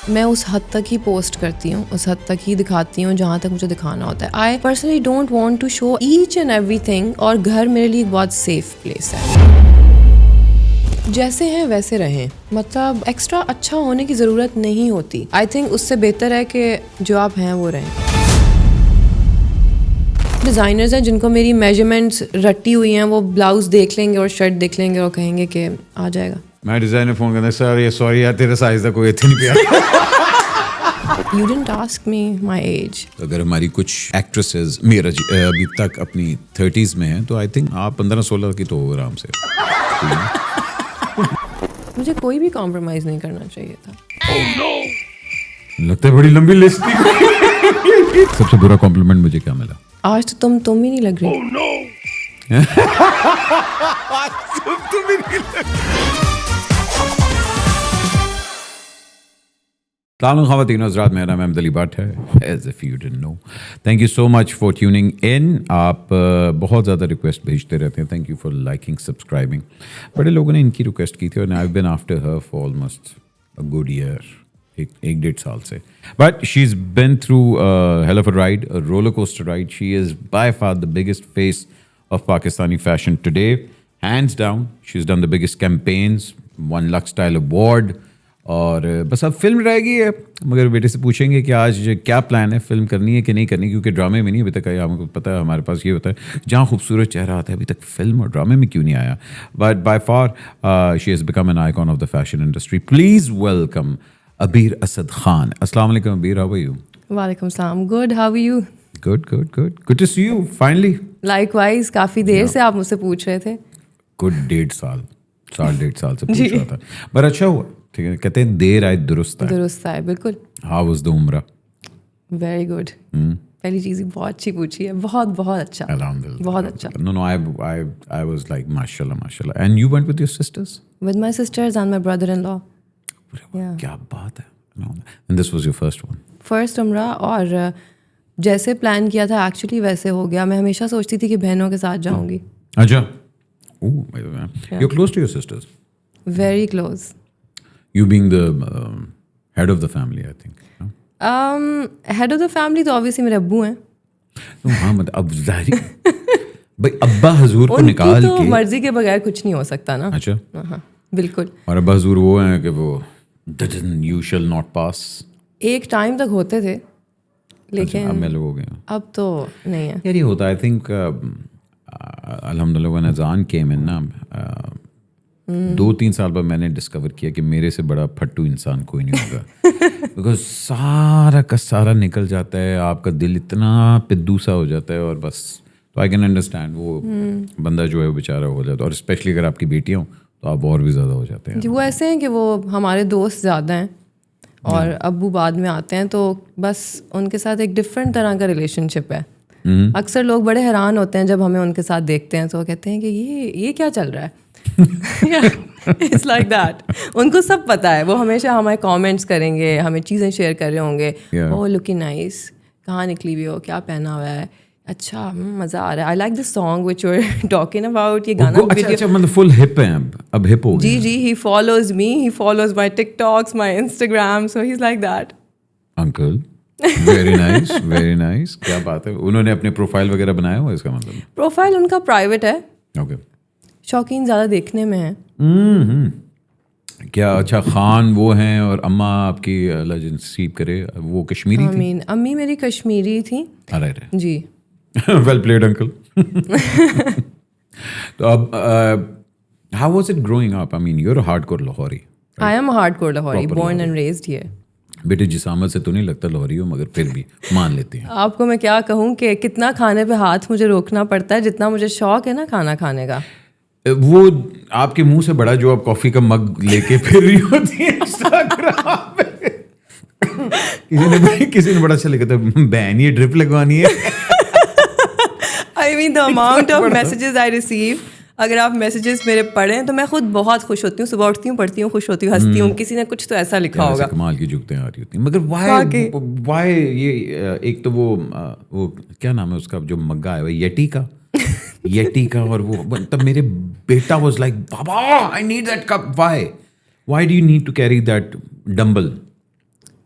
میں اس حد تک ہی پوسٹ کرتی ہوں, اس حد تک ہی دکھاتی ہوں جہاں تک مجھے دکھانا ہوتا ہے. I personally don't want to show each and everything, اور گھر میرے لیے بہت سیف پلیس ہے. جیسے ہیں ویسے رہیں, مطلب ایکسٹرا اچھا ہونے کی ضرورت نہیں ہوتی. آئی تھنک اس سے بہتر ہے کہ جو آپ ہیں وہ رہیں. ڈیزائنرز ہیں جن کو میری میجرمنٹس رٹی ہوئی ہیں, وہ بلاؤز دیکھ لیں گے اور شرٹ دیکھ لیں گے اور کہیں گے کہ آ جائے گا. میں ڈیزائنر فون کرتا سر یہ سوری یار تیرے سائز کا کوئی اتنے نہیں پیا. You didn't ask me my age. اگر ہماری کچھ ایکٹریسز میرا ابھی تک اپنی 30s میں ہیں تو آئی تھنک آپ 15-16 کی تو ہو آرام سے. مجھے کوئی بھی کمپرومائز نہیں کرنا چاہیے تھا. لگتا ہے بڑی لمبی لسٹ تھی. سب سے برا کمپلیمنٹ مجھے کیا ملا؟ آج تو تم ہی نہیں لگ رہی. السلام خواتین و حضرات, میرا نام احمد علی بٹ ہے. As if you don't know, thank you so much for tuning in. آپ بہت زیادہ ریکویسٹ بھیجتے رہتے ہیں. Thank you for liking, subscribing. بڑے لوگوں نے ان کی ریکویسٹ کی تھی اور I been after her for almost a good year, 1-1.5 سال سے. But she has been through hell of a ride, roller coaster ride. She is by far the biggest face of Pakistani fashion today, hands down. She is done the biggest campaigns, one look style award. اور بس اب film رہ گئی ہے. مگر بیٹے سے پوچھیں گے کہ آج کیا پلان ہے, فلم کرنی ہے کہ نہیں کرنی, کیونکہ ڈرامے میں نہیں ابھی تک آیا. ہم کو پتہ ہے ہمارے پاس یہ ہوتا ہے جہاں خوبصورت چہرہ آتا ہے ابھی تک فلم اور ڈرامے میں کیوں نہیں آیا. But by far she has become an icon of the fashion industry. Please welcome Abeer Asad Khan. السلام علیکم عبیر, ہاؤ آر یو؟ وعلیکم السلام. Good, how are you? Good good good, good to see you finally. Likewise, کافی دیر سے آپ مجھ سے پوچھ رہے تھے. گڈ 1.5 سال, 1.5 سال سے پوچھ رہا تھا. پر اچھا ہوا, ٹھیک ہے, کہتے ہیں دیر آئے درست آئے. درست ہے, بالکل. ہاؤ واز دا عمرہ؟ Very good. پہلی چیز ہی بہت اچھی پوچھی ہے, بہت بہت اچھا, الحمدللہ, بہت اچھا. No, I was like mashallah, mashallah. And you went with your sisters? With my sisters and my brother-in-law. کیا بات ہے. And this was your first one? First عمرہ, اور جیسے پلان کیا تھا ایکچولی ویسے ہو گیا. میں ہمیشہ سوچتی تھی کہ بہنوں کے ساتھ جاؤں گی. اچھا. You're close to your sisters? Very close. You being the head of the family, I think. Head of the family تو obviously میرے ابو ہیں. ہاں مطلب اب ظاہر بھائی ابا حضور کو نکال کے, ان کی تو مرضی کے بغیر کچھ نہیں ہو سکتا نا. اچھا, ہاں بالکل. اور ابا حضور وہ ہیں کہ وہ you shall not pass. ایک ٹائم تک ہوتے تھے لیکن اب میں لوگ ہو گئے, اب تو نہیں ہے. یار یہ ہوتا ہے. I think الحمدللہ when azan came in نا 2-3 سال بعد میں نے ڈسکور کیا کہ میرے سے بڑا پھٹو انسان کوئی نہیں ہوگا. بیکاز سارا کا سارا نکل جاتا ہے, آپ کا دل اتنا پدو سا ہو جاتا ہے, اور بس تو آئی کین انڈرسٹینڈ وہ بندہ جو ہے وہ بیچارہ ہو جاتا ہے. اور اسپیشلی اگر آپ کی بیٹیاں ہوں تو آپ اور بھی زیادہ ہو جاتے ہیں. وہ ایسے ہیں کہ وہ ہمارے دوست زیادہ ہیں اور ابو بعد میں آتے ہیں, تو بس ان کے ساتھ ایک ڈفرینٹ طرح کا ریلیشن شپ ہے. اکثر لوگ بڑے حیران ہوتے ہیں جب ہمیں ان کے ساتھ دیکھتے ہیں, تو وہ کہتے ہیں کہ یہ کیا چل رہا ہے. It's like that. ان کو سب پتہ ہے, وہ ہمیشہ ہمیں کامنٹس کریں گے, ہمیں چیزیں شیئر کر رہے ہوں گے. او لکنگ نائس, کہاں نکلی ہوئی ہو, کیا پہنا ہوا ہے, اچھا مزہ آ رہا ہے. I like this song which you are talking about. یہ گانا اچھا مطلب فل ہپ ہے اب ہپ ہو گیا. جی he follows me, he follows my TikToks, my Instagram, so he is like that. Uncle very nice, very nice. کیا بات ہے. انہوں نے اپنے پروفائل وغیرہ بنایا ہوا, اس کا مطلب پروفائل ان کا پرائیویٹ ہے. اوکے. شوقین زیادہ دیکھنے میں ہیں. کیا اچھا خان وہ ہیں, اور اماں آپ کی اللہ جنسیب کرے وہ کشمیری تھی؟ امی میری کشمیری تھیں. جی. Well played uncle. تو اب how was it growing up? I mean you are a hardcore Lahori. I am a hardcore Lahori, born and raised here. بیٹے جسامت سے تو نہیں لگتا لاہوری ہو, مگر پھر بھی مان لیتے ہیں. آپ کو میں کیا کہوں کہ کتنا کھانے پہ ہاتھ مجھے روکنا پڑتا ہے, جتنا مجھے شوق ہے نا کھانا کھانے کا. وہ آپ کے منہ سے بڑا جو آپ کافی کا مگ لے کے پھر رہی ہوتی ہے انسٹاگرام پہ, کسی نے بڑا اچھا لکھا تھا, بہن یہ ڈرپ لگوانی ہے. I mean the amount of messages I receive, اگر آپ میسیجز میرے پڑھیں تو میں خود بہت خوش ہوتی ہوں. صبح اٹھتی ہوں, پڑھتی ہوں, خوش ہوتی ہوں, ہنستی ہوں. کسی نے کچھ تو ایسا لکھا ہوگا, کمال کی جگتیں آ رہی ہوتی ہیں. مگر وائی یہ ایک تو وہ کیا نام ہے اس کا جو مگا ہے, یٹی کا, اور وہ تب میرے بیٹا واز لائک بابا I need that cup. Why do you need to carry that dumbbell?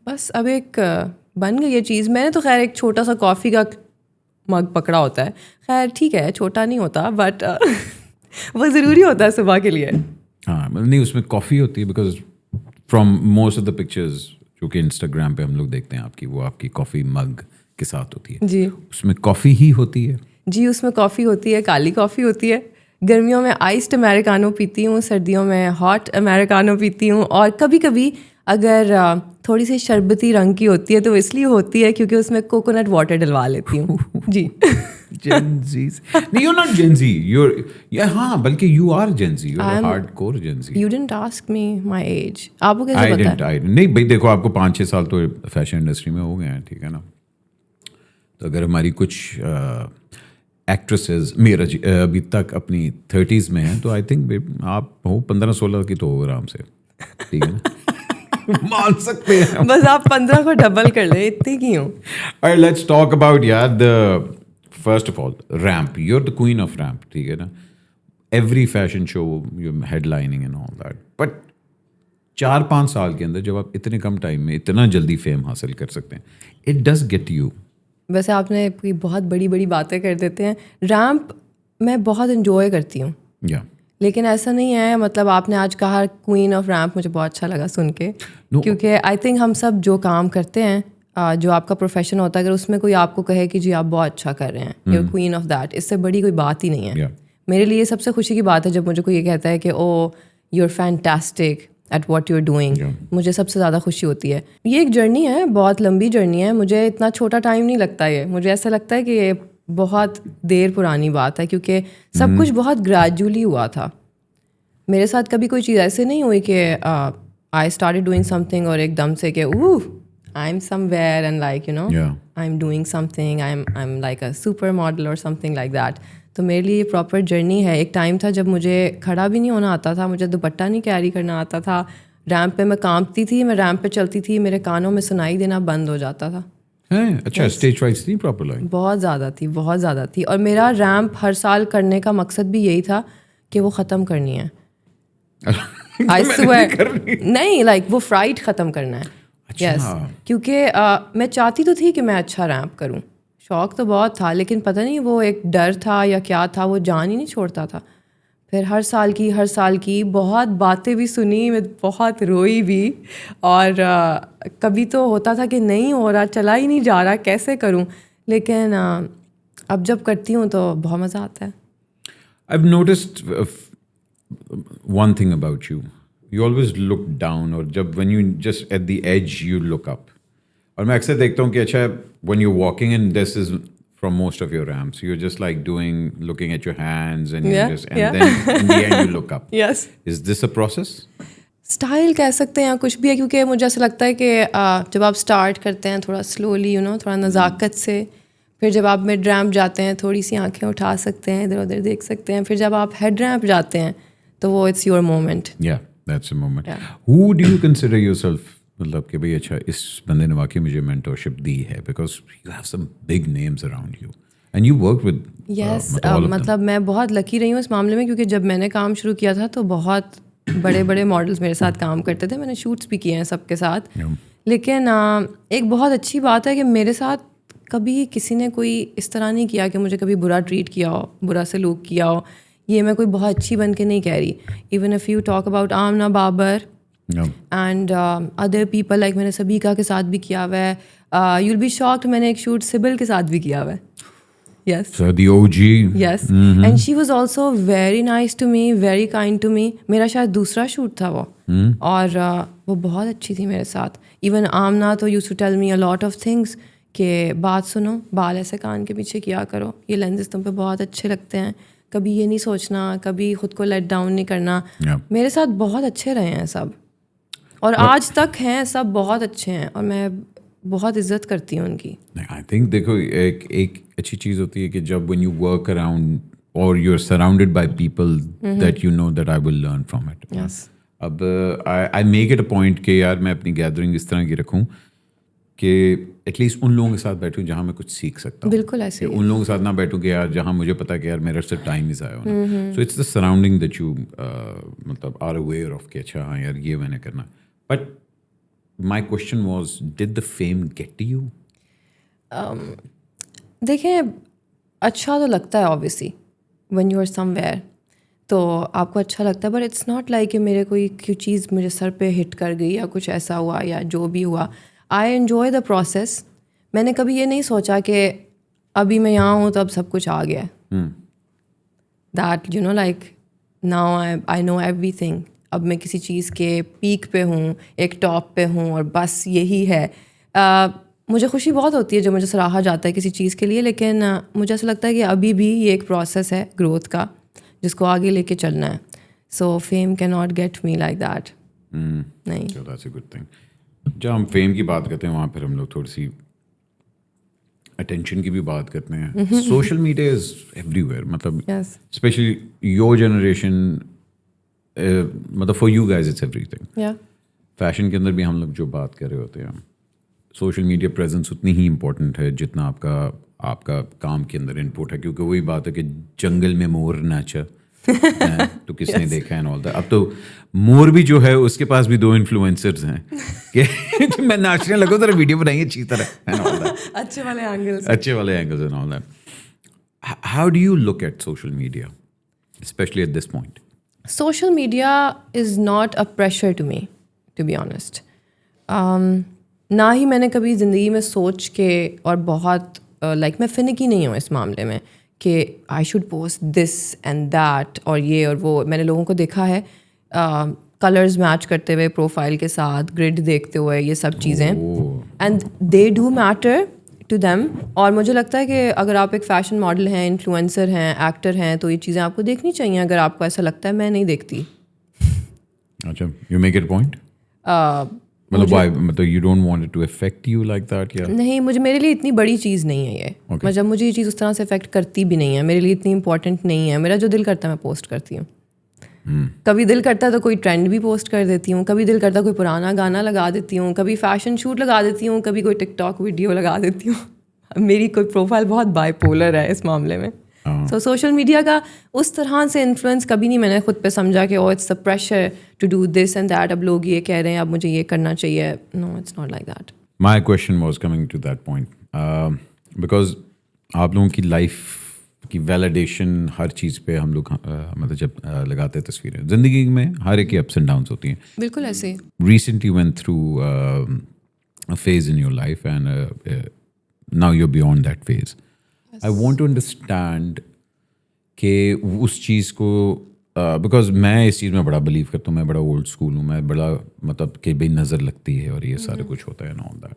بس اب ایک بن گئی یہ چیز. میں نے تو خیر ایک چھوٹا سا کافی کا مگ پکڑا ہوتا ہے, خیر ٹھیک ہے چھوٹا نہیں ہوتا بٹ وہ ضروری ہوتا ہے صبح کے لیے. ہاں نہیں اس میں کافی ہوتی ہے because from most of the pictures جو کہ انسٹاگرام پہ ہم لوگ دیکھتے ہیں آپ کی, وہ آپ کی کافی مگ کے ساتھ ہوتی ہے. جی اس میں کافی ہی ہوتی ہے. جی اس میں کافی ہوتی ہے, کالی کافی ہوتی ہے. گرمیوں میں آئسڈ امریکانو پیتی ہوں, سردیوں میں ہاٹ امریکانو پیتی ہوں, اور کبھی کبھی اگر تھوڑی سی شربتی رنگ کی ہوتی ہے تو اس لیے ہوتی ہے کیونکہ اس میں کوکونٹ واٹر ڈلوا لیتی ہوں. جی Gen Zs. No, you're not Gen Z. ہاں بلکہ you are Gen Z. You're a hardcore Gen Z. You didn't ask me my age. آپ کو کیسے پتا ہے؟ نہیں بھائی دیکھو آپ کو 5-6 سال تو فیشن انڈسٹری میں ہو گئے ہیں, ٹھیک ہے نا. تو اگر ہماری کچھ ایکٹریسز میرا ابھی تک اپنی 30s میں ہیں تو آئی تھنک آپ ہو 15-16 کی تو ہو آرام سے, ٹھیک ہے نا. مان سکتے ہیں بس آپ 15 کو ڈبل کر لیں, اتنی کی ہوں. Alright, let's talk about first of all, ramp. You're the queen of ramp, ٹھیک ہے نا. Every fashion show, you're headlining and all that. But 4-5 سال کے اندر جب آپ اتنے کم ٹائم میں اتنا جلدی فیم حاصل کر سکتے ہیں, it does get you. ویسے آپ نے کوئی بہت بڑی بڑی باتیں کر دیتے ہیں. ریمپ میں بہت انجوائے کرتی ہوں, لیکن ایسا نہیں ہے مطلب آپ نے آج کہا کوئین آف ریمپ, مجھے بہت اچھا لگا سن کے, کیونکہ آئی تھنک ہم سب جو کام کرتے ہیں, جو آپ کا پروفیشن ہوتا ہے, اگر اس میں کوئی آپ کو کہے کہ جی آپ بہت اچھا کر رہے ہیں, یو کوئین آف دیٹ, اس سے بڑی کوئی بات ہی نہیں ہے. میرے لیے سب سے خوشی کی بات ہے جب مجھے کوئی یہ کہتا ہے کہ oh you are fantastic at what you are doing. مجھے سب سے زیادہ خوشی ہوتی ہے. یہ ایک جرنی ہے, بہت لمبی جرنی ہے, مجھے اتنا چھوٹا ٹائم نہیں لگتا. یہ مجھے ایسا لگتا ہے کہ یہ بہت دیر پرانی بات ہے, کیونکہ سب کچھ بہت گریجولی ہوا تھا. میرے ساتھ کبھی کوئی چیز ایسے نہیں ہوئی کہ I started doing something اور ایک دم سے کہ I am somewhere and like you know I am doing something, I am like a supermodel اور سم تھنگ لائک دیٹ. تو میرے لیے یہ پراپر جرنی ہے. ایک ٹائم تھا جب مجھے کھڑا بھی نہیں ہونا آتا تھا, مجھے دوپٹہ نہیں کیری کرنا آتا تھا. ریمپ پہ میں کانپتی تھی, میں ریمپ پہ چلتی تھی, میرے کانوں میں سنائی دینا بند ہو جاتا تھا. اچھا اسٹیج وائز تھی پراپر لائن؟ بہت زیادہ تھی, بہت زیادہ تھی. اور میرا ریمپ ہر سال کرنے کا مقصد بھی یہی تھا کہ وہ ختم کرنی ہے. نہیں لائک وہ فرائٹ ختم کرنا ہے. یس, کیونکہ میں چاہتی تو تھی کہ میں اچھا ریمپ کروں, شوق تو بہت تھا, لیکن پتہ نہیں وہ ایک ڈر تھا یا کیا تھا, وہ جان ہی نہیں چھوڑتا تھا. پھر ہر سال کی بہت باتیں بھی سنی, میں بہت روئی بھی, اور کبھی تو ہوتا تھا کہ نہیں ہو رہا, چلا ہی نہیں جا رہا, کیسے کروں. لیکن اب جب کرتی ہوں تو بہت مزہ آتا ہے. I've noticed one thing about you. You always look down, اور جب when you just at the edge you look up. اور میں اکثر دیکھتا ہوں کہ اچھا when you're walking and this is from most of your ramps, you're just like looking at your hands and then in the end you look up. Yes. Is this a process? Style کہہ سکتے ہیں یا کچھ بھی ہے, کیونکہ مجھے ایسا لگتا ہے کہ جب آپ اسٹارٹ کرتے ہیں تھوڑا سلولی تھوڑا نزاکت سے, پھر جب آپ مڈ ریمپ جاتے ہیں تھوڑی سی آنکھیں اٹھا سکتے ہیں, ادھر ادھر دیکھ سکتے ہیں, پھر جب آپ ہیڈ ریمپ جاتے ہیں تو وہ it's your moment. That's a moment. Who do you consider yourself, مطلب کہ بھائی اچھا اس بندے نے واقعی مجھے مینٹورشپ دی ہے, because you have some big names around you and you work with yes, مطلب میں بہت لکی رہی ہوں اس معاملے میں, کیونکہ جب میں نے کام شروع کیا تھا تو بہت بڑے بڑے ماڈلس میرے ساتھ کام کرتے تھے. میں نے شوٹس بھی کیے ہیں سب کے ساتھ, لیکن ایک بہت اچھی بات ہے کہ میرے ساتھ کبھی کسی نے کوئی اس طرح نہیں کیا کہ مجھے کبھی برا ٹریٹ کیا ہو, برا سلوک کیا ہو. یہ میں کوئی بہت اچھی بن کے نہیں کہہ رہی. Even if you talk about Amna Babar and other people, like میں نے سبیکا کے ساتھ بھی کیا ہوا ہے. یو ول بی شاکڈ, میں نے ایک شوٹ سبل کے ساتھ بھی کیا ہوا ہے. Yes. So the OG. Yes. And she was also very nice to me, very kind to me. میرا شاید دوسرا شوٹ تھا وہ, اور وہ بہت اچھی تھی میرے ساتھ. ایون آمنہ تو used to tell me a lot of things کہ بات سنو, بال ایسے کان کے پیچھے کیا کرو, یہ لینزز تم پہ بہت اچھے لگتے ہیں, کبھی یہ نہیں سوچنا, کبھی خود کو لیٹ ڈاؤن نہیں کرنا. میرے ساتھ بہت اچھے رہے ہیں سب, اور آج تک ہیں سب بہت اچھے ہیں, اور میں بہت عزت کرتی ہوں ان کی. آئی تھنک دیکھو ایک اچھی چیز ہوتی ہے کہ جب when you work around or you're surrounded by people that you know that I will learn from it. Yes. اب I make it a point کہ یار میں اپنی گیدرنگ اس طرح کی رکھوں کہ ایٹ لیسٹ ان لوگوں کے ساتھ بیٹھوں جہاں میں کچھ سیکھ سکتا ہوں. بالکل ایسے ان لوگوں کے ساتھ نہ بیٹھوں کہ یار جہاں مجھے پتا کہ یار میرا صرف ٹائم ہی ضائع ہونا. So it's the surrounding that you مطلب آر اویئر آف کہ اچھا ہاں یار یہ میں نے کرنا. But my question was, did the fame get to you? دیکھیں اچھا تو لگتا ہے obviously when you are somewhere, تو آپ کو اچھا لگتا ہے, بٹ اٹس ناٹ لائک کہ میرے کوئی چیز مجھے سر پہ ہٹ کر گئی یا کچھ ایسا ہوا یا جو بھی ہوا. I enjoy the process. میں نے کبھی یہ نہیں سوچا کہ ابھی میں یہاں ہوں تو اب سب کچھ آ گیا ہے. That you know like now I know everything. اب میں کسی چیز کے پیک پہ ہوں, ایک ٹاپ پہ ہوں اور بس یہی ہے. مجھے خوشی بہت ہوتی ہے جب مجھے سراہا جاتا ہے کسی چیز کے لیے, لیکن مجھے ایسا لگتا ہے کہ ابھی بھی یہ ایک پروسیس ہے گروتھ کا جس کو آگے لے کے چلنا ہے. سو فیم کی not get me like that. نہیں. That's a good thing. جب ہم فیم کی بات کرتے ہیں وہاں پھر ہم لوگ تھوڑی سی اٹینشن کی بھی بات کرتے ہیں. Social media is everywhere, مطلب اسپیشلی یور جنریشن, مطلب for you guys it's everything. Fashion کے اندر بھی ہم لوگ جو بات کر رہے ہوتے ہیں, سوشل میڈیا پریزنس اتنی ہی امپورٹنٹ ہے جتنا آپ کا کام کے اندر ان پٹ ہے. کیونکہ وہی بات ہے کہ جنگل میں مور ناچا تو کس نے دیکھا ہے all that. اب تو مور بھی جو ہے اس کے پاس بھی 2 انفلوئنسرز ہیں کہ میں ناچنے لگا ذرا ویڈیو بنائیے اچھی طرح, اچھے والے angles and all that. How do you look at social media specially at this point? Social media is not a pressure to me, to be honest. نہ ہی میں نے کبھی زندگی میں سوچ کے اور بہت لائک میں فنکی نہیں ہوں اس معاملے میں کہ I should post this and that اور یہ اور وہ. میں نے لوگوں کو دیکھا ہے کلرز میچ کرتے ہوئے پروفائل کے ساتھ, گریڈ دیکھتے ہوئے, یہ سب چیزیں, and they do matter to them. اور مجھے لگتا ہے کہ اگر آپ ایک فیشن ماڈل ہیں, انفلوئنسر ہیں, ایکٹر ہیں, تو یہ چیزیں آپ کو دیکھنی چاہیے اگر آپ کو ایسا لگتا ہے. میں نہیں دیکھتی. اچھا, یو میک اٹ پوائنٹ, مطلب you don't want it to affect you like that. یا نہیں, میرے لیے اتنی بڑی چیز نہیں ہے یہ. مطلب مجھے یہ چیز اس طرح سے افیکٹ کرتی بھی نہیں ہے, میرے لیے اتنی امپورٹنٹ نہیں ہے. میرا جو دل کرتا ہے میں پوسٹ کرتی ہوں. کبھی دل کرتا ہے تو کوئی ٹرینڈ بھی پوسٹ کر دیتی ہوں, کبھی دل کرتا ہے کوئی پرانا گانا لگا دیتی ہوں, کبھی فیشن شوٹ لگا دیتی ہوں, کبھی کوئی ٹک ٹاک ویڈیو لگا دیتی ہوں. میری کوئی پروفائل بہت بائی پولر ہے اس معاملے میں. سو سوشل میڈیا کا اس طرح سے انفلوئنس کبھی نہیں میں نے خود پہ سمجھا کہ oh it's the pressure to do this and that, اب لوگ یہ کہہ رہے ہیں اب مجھے یہ کرنا چاہیے. No, it's not like that. My question was coming to that point because آپ لوگوں کی لائف کی ویلیڈیشن ہر چیز پہ ہم لوگ مطلب جب لگاتے ہیں تصویریں, زندگی میں ہر ایک کی اپس اینڈ ڈاؤنس ہوتی ہیں. بالکل ایسے. Recently went through a phase in your life and now you're beyond that phase. Yes. I want to understand کہ اس چیز کو بیکاز میں اس چیز میں بڑا بلیو کرتا ہوں, میں بڑا اولڈ اسکول ہوں, میں بڑا مطلب کہ بھائی نظر لگتی ہے اور یہ سارے کچھ ہوتا ہے and all that.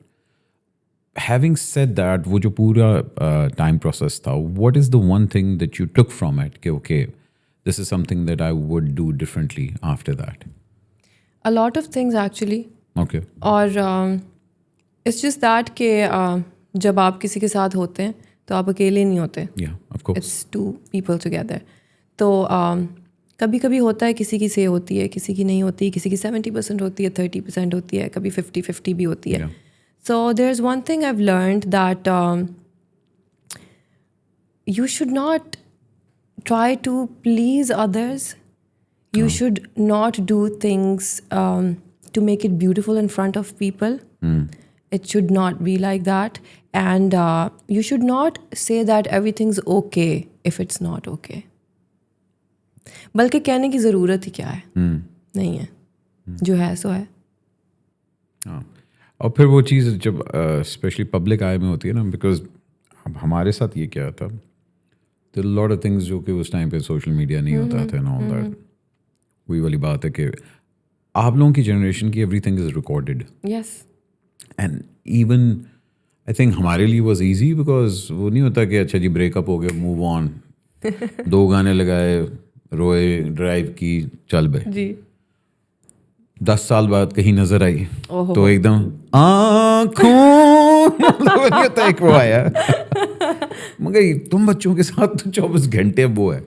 Having said that, وہ جو پورا ٹائم پروسیس تھا, what is the one thing that you took from it کہ okay this is something that I would do differently after that? A lot of things actually. Okay. اور it's just that کہ جب آپ کسی کے ساتھ ہوتے ہیں تو آپ اکیلے نہیں ہوتے. Yeah, of course. It's 2 people together. تو کبھی کبھی ہوتا ہے کسی کی سے ہوتی ہے, کسی کی نہیں ہوتی, کسی کی 70% ہوتی ہے, 30% ہوتی ہے, کبھی 50-50 بھی ہوتی ہے. So there's one thing I've learned that you should not try to please others. You should not do things to make it beautiful in front of people. It should not be like that. And you should not say that everything's okay if it's not okay. بلکہ کہنے کی ضرورت ہی کیا ہے, نہیں ہے, جو ہے سو ہے. اور پھر وہ چیز جب اسپیشلی پبلک آئی میں ہوتی ہے نا, بیکاز اب ہمارے ساتھ یہ کیا تھا, تو لاٹ آف تھنگس جو کہ اس ٹائم پہ سوشل میڈیا نہیں ہوتا تھا نا, وہی والی بات ہے کہ آپ لوگوں کی جنریشن کی every thing is recorded. Yes. And even I think ہمارے لیے واز ایزی بیکاز وہ نہیں ہوتا کہ اچھا جی بریک اپ ہو گیا, موو آن, 2 گانے لگائے, روئے, ڈرائیو کی, چل بھائی. جی. 10 سال بعد کہیں نظر آئی تو ایک دم آنکھوں ہوتا ہے وہ آیا, مگر تم بچوں کے ساتھ تو 24 گھنٹے وہ ہے,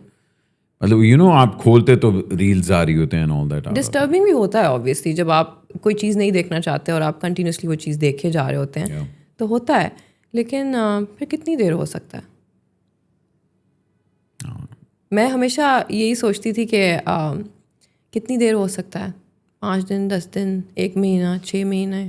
مطلب یو نو آپ کھولتے تو ریلز آ رہی ہوتے ہیں. آل دیٹ ڈسٹربنگ بھی ہوتا ہے آبویسلی, جب آپ کوئی چیز نہیں دیکھنا چاہتے اور آپ کنٹینیوسلی وہ چیز دیکھے جا رہے ہوتے ہیں تو ہوتا ہے, لیکن پھر کتنی دیر ہو سکتا ہے. میں ہمیشہ یہی سوچتی تھی کہ کتنی دیر ہو سکتا ہے, 5 دن, 10 دن, 1 مہینہ, 6 مہینے,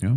Yeah.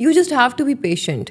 You just have to be patient.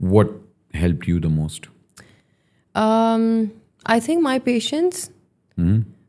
what helped you the most? I think my patience.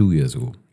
2 years ago.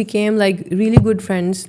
became like really good friends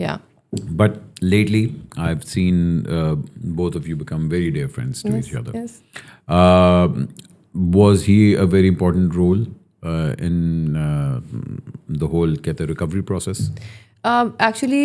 Yeah. But lately, I've seen both of you become very dear friends to each other. Yes. Was he a very important role in the whole recovery process? Actually,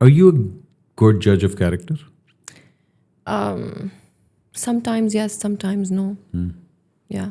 Are you a good judge of character? Sometimes yes, sometimes no. Yeah.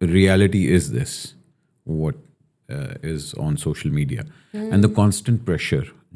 reality is this, what is on social media and the constant pressure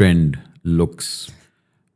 Trend, looks,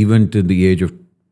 even to the age of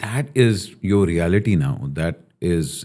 that is your reality now. That is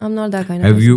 I'm not that kind of Have you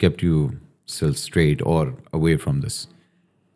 kept you self straight or away from this?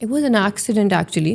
It was an accident actually.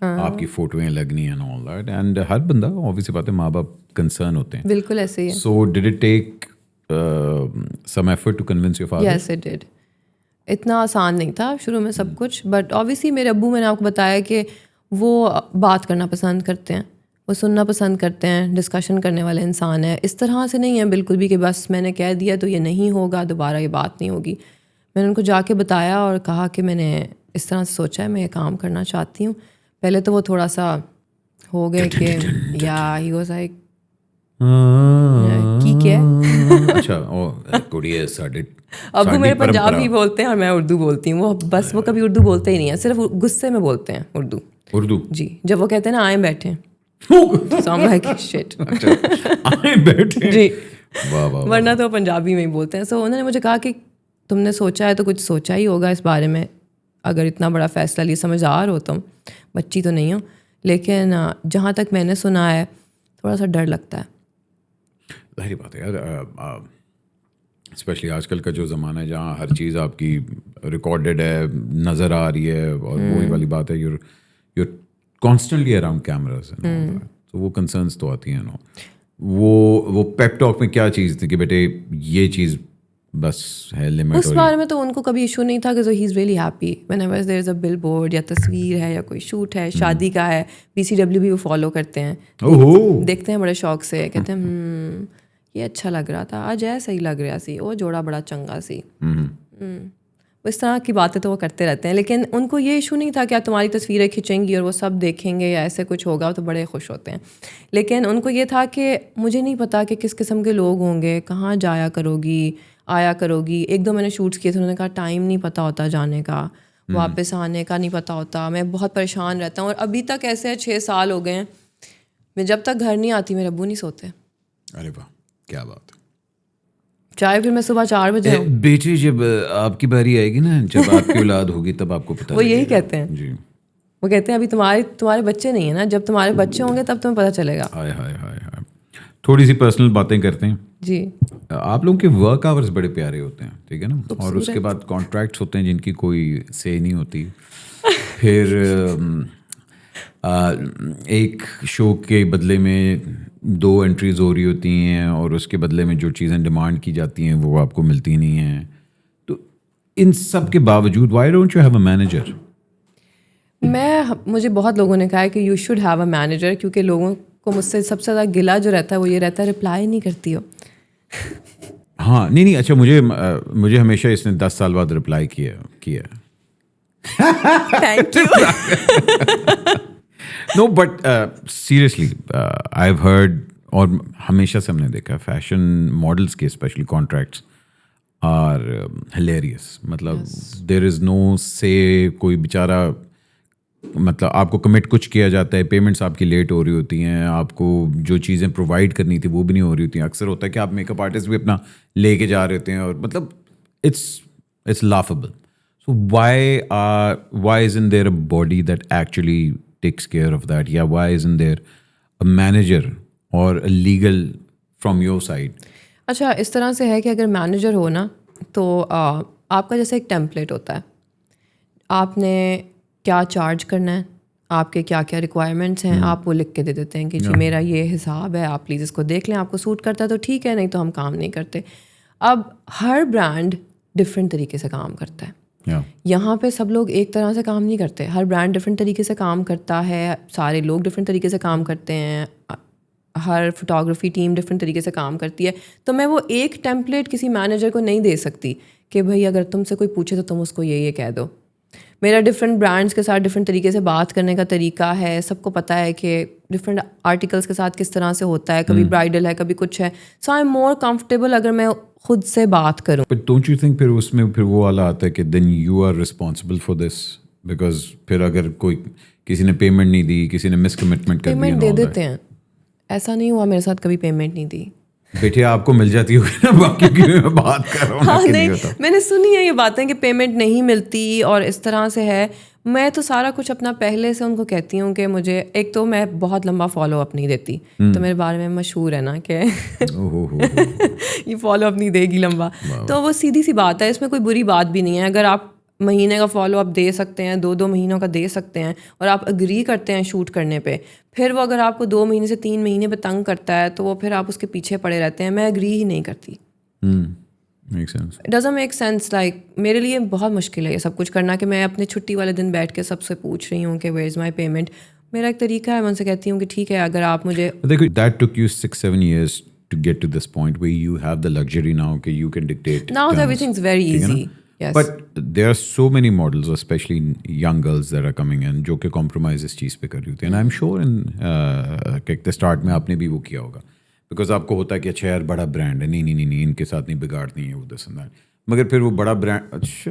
آپ کی فوٹویں لگنی and all that, and ہر بندہ obviously بات ہے ماں باپ concern ہوتے ہیں. بالکل ایسے ہی ہے. So did it take some effort to convince your father? Yes it did. اتنا آسان نہیں تھا شروع میں سب کچھ, بٹ obviously میرے ابو, میں نے آپ کو بتایا کہ وہ بات کرنا پسند کرتے ہیں, وہ سننا پسند کرتے ہیں, ڈسکشن کرنے والے انسان ہیں. اس طرح سے نہیں ہے بالکل بھی کہ بس میں نے کہہ دیا تو یہ نہیں ہوگا, دوبارہ یہ بات نہیں ہوگی. میں نے ان کو جا کے بتایا اور کہا کہ میں نے اس طرح سے سوچا ہے, میں یہ کام کرنا چاہتی ہوں. پہلے تو وہ تھوڑا سا ہو گئے کہ یا ہی واز لائک کی کیا ہے. ابو میرے پنجابی بولتے ہیں اور میں اردو بولتی ہوں. وہ کبھی اردو بولتے ہی نہیں ہیں, صرف غصے میں بولتے ہیں اردو. جی, جب وہ کہتے ہیں نا آئیں بیٹھیں, جی, ورنہ تو پنجابی میں ہی بولتے ہیں. سو انہوں نے مجھے کہا کہ تم نے سوچا ہے تو کچھ سوچا ہی ہوگا اس بارے میں, اگر اتنا بڑا فیصلہ لیے, سمجھدار ہو تم, بچی تو نہیں ہو. لیکن جہاں تک میں نے سنا ہے تھوڑا سا ڈر لگتا ہے. ظاہری بات ہے یار, اسپیشلی آج کل کا جو زمانہ ہے جہاں ہر چیز آپ کی ریکارڈیڈ ہے, نظر آ رہی ہے, اور وہی والی بات ہے یور کانسٹنٹلی اراؤنڈ کیمراز, تو وہ کنسرنس تو آتی ہیں. وہ پیپ ٹاک میں کیا چیز تھی کہ بیٹے یہ چیز بس ہے لمٹ؟ اس بارے میں تو ان کو کبھی ایشو نہیں تھا کہ he is really happy whenever there is a billboard یا تصویر ہے یا کوئی شوٹ ہے, شادی کا ہے, PCW بھی وہ فالو کرتے ہیں, دیکھتے ہیں بڑے شوق سے, کہتے ہیں یہ اچھا لگ رہا تھا, آج ایسا ہی لگ رہا سی, وہ جوڑا بڑا چنگا سی. اس طرح کی باتیں تو وہ کرتے رہتے ہیں. لیکن ان کو یہ ایشو نہیں تھا کہ تمہاری تصویریں کھینچیں گی اور وہ سب دیکھیں گے یا ایسے کچھ ہوگا, تو بڑے خوش ہوتے ہیں. لیکن ان کو یہ تھا کہ مجھے نہیں پتا کہ کس قسم کے لوگ ہوں گے, کہاں جایا کرو گی, آیا کرو گی. 1-2 میں نے شوٹس کیے تھے, انہوں نے کہا ٹائم نہیں پتہ ہوتا جانے کا, واپس آنے کا نہیں پتہ ہوتا, میں بہت پریشان رہتا ہوں. اور ابھی تک ایسے 6 سال ہو گئے ہیں, میں جب تک گھر نہیں آتی میرے ابو نہیں سوتے. ارے واہ, کیا بات ہے. چاہے پھر میں صبح 4 بجے ہوں. بیٹی جب آپ کی باری آئے گی نا, جب آپ کی اولاد ہوگی تب آپ کو پتہ. وہ یہی کہتے ہیں. جی, وہ کہتے ہیں ابھی تمہارے بچے نہیں ہیں نا, جب تمہارے بچے ہوں گے تب تمہیں پتہ چلے گا. ہائے ہائے ہائے ہائے. تھوڑی سی پرسنل باتیں کرتے ہیں. جی, آپ لوگوں کے ورک آورس بڑے پیارے ہوتے ہیں, ٹھیک ہے نا, اور اس کے بعد کانٹریکٹس ہوتے ہیں جن کی کوئی سے نہیں ہوتی. پھر ایک شو کے بدلے میں 2 انٹریز ہو رہی ہوتی ہیں, اور اس کے بدلے میں جو چیزیں ڈیمانڈ کی جاتی ہیں وہ آپ کو ملتی نہیں ہیں. تو ان سب کے باوجود why don't you have a manager? مجھے بہت لوگوں نے کہا ہے کہ you should have a manager, کیونکہ لوگوں کو مجھ سے سب سے زیادہ گلا جو رہتا ہے وہ یہ رہتا ہے رپلائی نہیں کرتی ہو. ہاں نہیں, اچھا, مجھے ہمیشہ اس نے 10 سال بعد رپلائی کیا. Thank you. No but seriously I have heard, اور ہمیشہ سے ہم نے دیکھا فیشن ماڈلس کے اسپیشلی کانٹریکٹس آر ہلیریس. مطلب دیر از نو سے, کوئی بیچارہ, مطلب آپ کو کمٹ کچھ کیا جاتا ہے, پیمنٹس آپ کی لیٹ ہو رہی ہوتی ہیں, آپ کو جو چیزیں پرووائڈ کرنی تھی وہ بھی نہیں ہو رہی ہوتی ہیں. اکثر ہوتا ہے کہ آپ میک اپ آرٹسٹ بھی اپنا لے کے جا رہے ہوتے ہیں, اور مطلب it's laughable. So why isn't there a body that actually takes care of that, یا why isn't there a manager or a legal from your side? اچھا, اس طرح سے ہے کہ اگر مینیجر ہو نا تو آپ کا جیسے ایک ٹیمپلیٹ ہوتا ہے, آپ نے کیا چارج کرنا ہے, آپ کے کیا کیا ریکوائرمنٹس ہیں, آپ وہ لکھ کے دے دیتے ہیں کہ جی میرا یہ حساب ہے, آپ پلیز اس کو دیکھ لیں, آپ کو سوٹ کرتا ہے تو ٹھیک ہے, نہیں تو ہم کام نہیں کرتے. اب ہر برانڈ ڈفرینٹ طریقے سے کام کرتا ہے. یہاں پہ سب لوگ ایک طرح سے کام نہیں کرتے, ہر برانڈ ڈفرینٹ طریقے سے کام کرتا ہے, سارے لوگ ڈفرینٹ طریقے سے کام کرتے ہیں, ہر فوٹوگرافی ٹیم ڈفرینٹ طریقے سے کام کرتی ہے. تو میں وہ ایک ٹیمپلیٹ کسی مینیجر کو نہیں دے سکتی کہ بھائی اگر تم سے کوئی پوچھے تو تم اس کو یہ کہہ دو. میرا ڈفرینٹ برانڈس کے ساتھ ڈفرینٹ طریقے سے بات کرنے کا طریقہ ہے, سب کو پتہ ہے کہ ڈفرینٹ آرٹیکلس کے ساتھ کس طرح سے ہوتا ہے, کبھی برائڈل ہے کبھی کچھ ہے. سو آئی ایم مور کمفرٹیبل اگر میں خود سے بات کروں. بٹ ڈونٹ یو تھنک پھر اس میں پھر وہ والا آتا ہے کہ then you are responsible for this, because پھر اگر کوئی کسی نے پیمنٹ نہیں دی, کسی نے مس کمٹمنٹ کر دی, پیمنٹ دے دیتے ہیں. ایسا نہیں ہوا میرے ساتھ کبھی پیمنٹ نہیں دی. بیٹے آپ کو مل جاتی ہوگی نا, باقی کی میں بات کر رہا ہوں. ہاں نہیں, میں نے سنی ہے یہ باتیں کہ پیمنٹ نہیں ملتی اور اس طرح سے ہے. میں تو سارا کچھ اپنا پہلے سے ان کو کہتی ہوں کہ مجھے, ایک تو میں بہت لمبا فالو اپ نہیں دیتی, تو میرے بارے میں مشہور ہے نا کہ یہ فالو اپ نہیں دے گی لمبا, تو وہ سیدھی سی بات ہے, اس میں کوئی بری بات بھی نہیں ہے. اگر آپ مہینے کا فالو اپ دے سکتے ہیں, 2 مہینوں کا دے سکتے ہیں, اور آپ اگری کرتے ہیں شوٹ کرنے پہ, پھر وہ اگر آپ کو 2 مہینے سے 3 مہینے پہ تنگ کرتا ہے تو وہ پھر آپ اس کے پیچھے پڑے رہتے ہیں. میں اگری ہی نہیں کرتی. Doesn't make sense. لائک میرے لیے بہت مشکل ہے یہ سب کچھ کرنا کہ میں اپنے چھٹی والے دن بیٹھ کے سب سے پوچھ رہی ہوں کہ ویئر از مائی پیمنٹ. میرا ایک طریقہ ہے, میں ان سے کہتی ہوں کہ ٹھیک ہے اگر آپ مجھے دیکھو that took you 6-7 years to get to this point where you have the luxury now کہ you can dictate now terms. everything's very easy. Yes. But there are so many models, especially young girls that are coming in, جو کہ compromise اس چیز پہ کر رہی ہوتی ہیں. And I'm sure کہ اسٹارٹ میں آپ نے بھی وہ کیا ہوگا, بیکاز آپ کو ہوتا ہے کہ اچھا یار بڑا برانڈ ہے, نہیں ان کے ساتھ نہیں بگاڑنی ہے وہ دس اینڈ دیٹ. مگر پھر وہ بڑا برانڈ, اچھا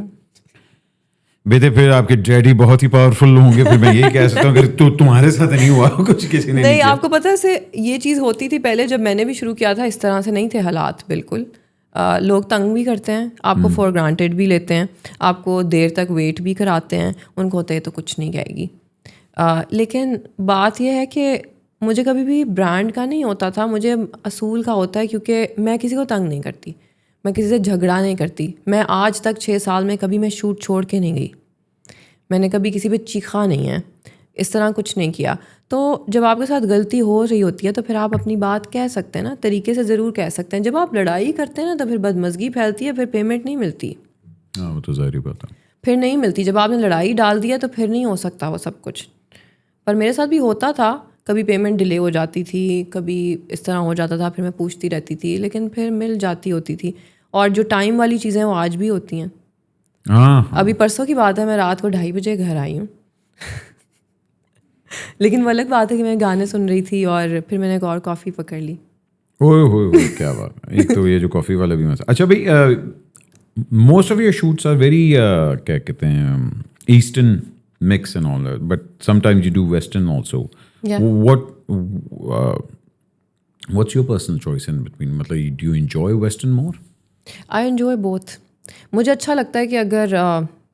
بیٹے پھر آپ کے ڈیڈی بہت ہی پاورفل ہوں گے, پھر میں یہ کہہ سکتا ہوں کہ تمہارے ساتھ نہیں ہوا کچھ, کسی نے نہیں. آپ کو پتہ ہے یہ چیز ہوتی تھی پہلے جب میں نے بھی شروع کیا تھا, اس طرح سے نہیں تھے حالات بالکل. لوگ تنگ بھی کرتے ہیں آپ کو, فار گرانٹیڈ بھی لیتے ہیں, آپ کو دیر تک ویٹ بھی کراتے ہیں, ان کو ہوتا ہے تو کچھ نہیں کہے گی. لیکن بات یہ ہے کہ مجھے کبھی بھی برانڈ کا نہیں ہوتا تھا, مجھے اصول کا ہوتا ہے, کیونکہ میں کسی کو تنگ نہیں کرتی, میں کسی سے جھگڑا نہیں کرتی. میں آج تک 6 سال میں کبھی میں شوٹ چھوڑ کے نہیں گئی, میں نے کبھی کسی پہ چیخا نہیں ہے, اس طرح کچھ نہیں کیا. تو جب آپ کے ساتھ غلطی ہو رہی ہوتی ہے تو پھر آپ اپنی بات کہہ سکتے ہیں نا, طریقے سے ضرور کہہ سکتے ہیں. جب آپ لڑائی کرتے ہیں نا تو پھر بدمزگی پھیلتی ہے, پھر پیمنٹ نہیں ملتی. ہاں وہ تو ظاہری بات ہے, پھر نہیں ملتی. جب آپ نے لڑائی ڈال دیا تو پھر نہیں ہو سکتا وہ سب کچھ. پر میرے ساتھ بھی ہوتا تھا, کبھی پیمنٹ ڈیلے ہو جاتی تھی, کبھی اس طرح ہو جاتا تھا, پھر میں پوچھتی رہتی تھی, لیکن پھر مل جاتی ہوتی تھی. اور جو ٹائم والی چیزیں وہ آج بھی ہوتی ہیں. ابھی پرسوں کی بات ہے, میں رات کو 2:30 بجے گھر آئی ہوں, لیکن وہ الگ بات ہے کہ میں گانے سن رہی تھی اور پھر میں نے ایک اور کافی پکڑ لی. اوہ کیا بات ہے, ایک تو یہ جو کافی والا بھی مسئلہ. اچھا بھائی, most of your shoots are very کیا کہتے ہیں eastern mix and all that, but sometimes you do western also. Yeah. What's your personal choice in between? matlab do you enjoy western more? I enjoy both. مجھے اچھا لگتا ہے کہ اگر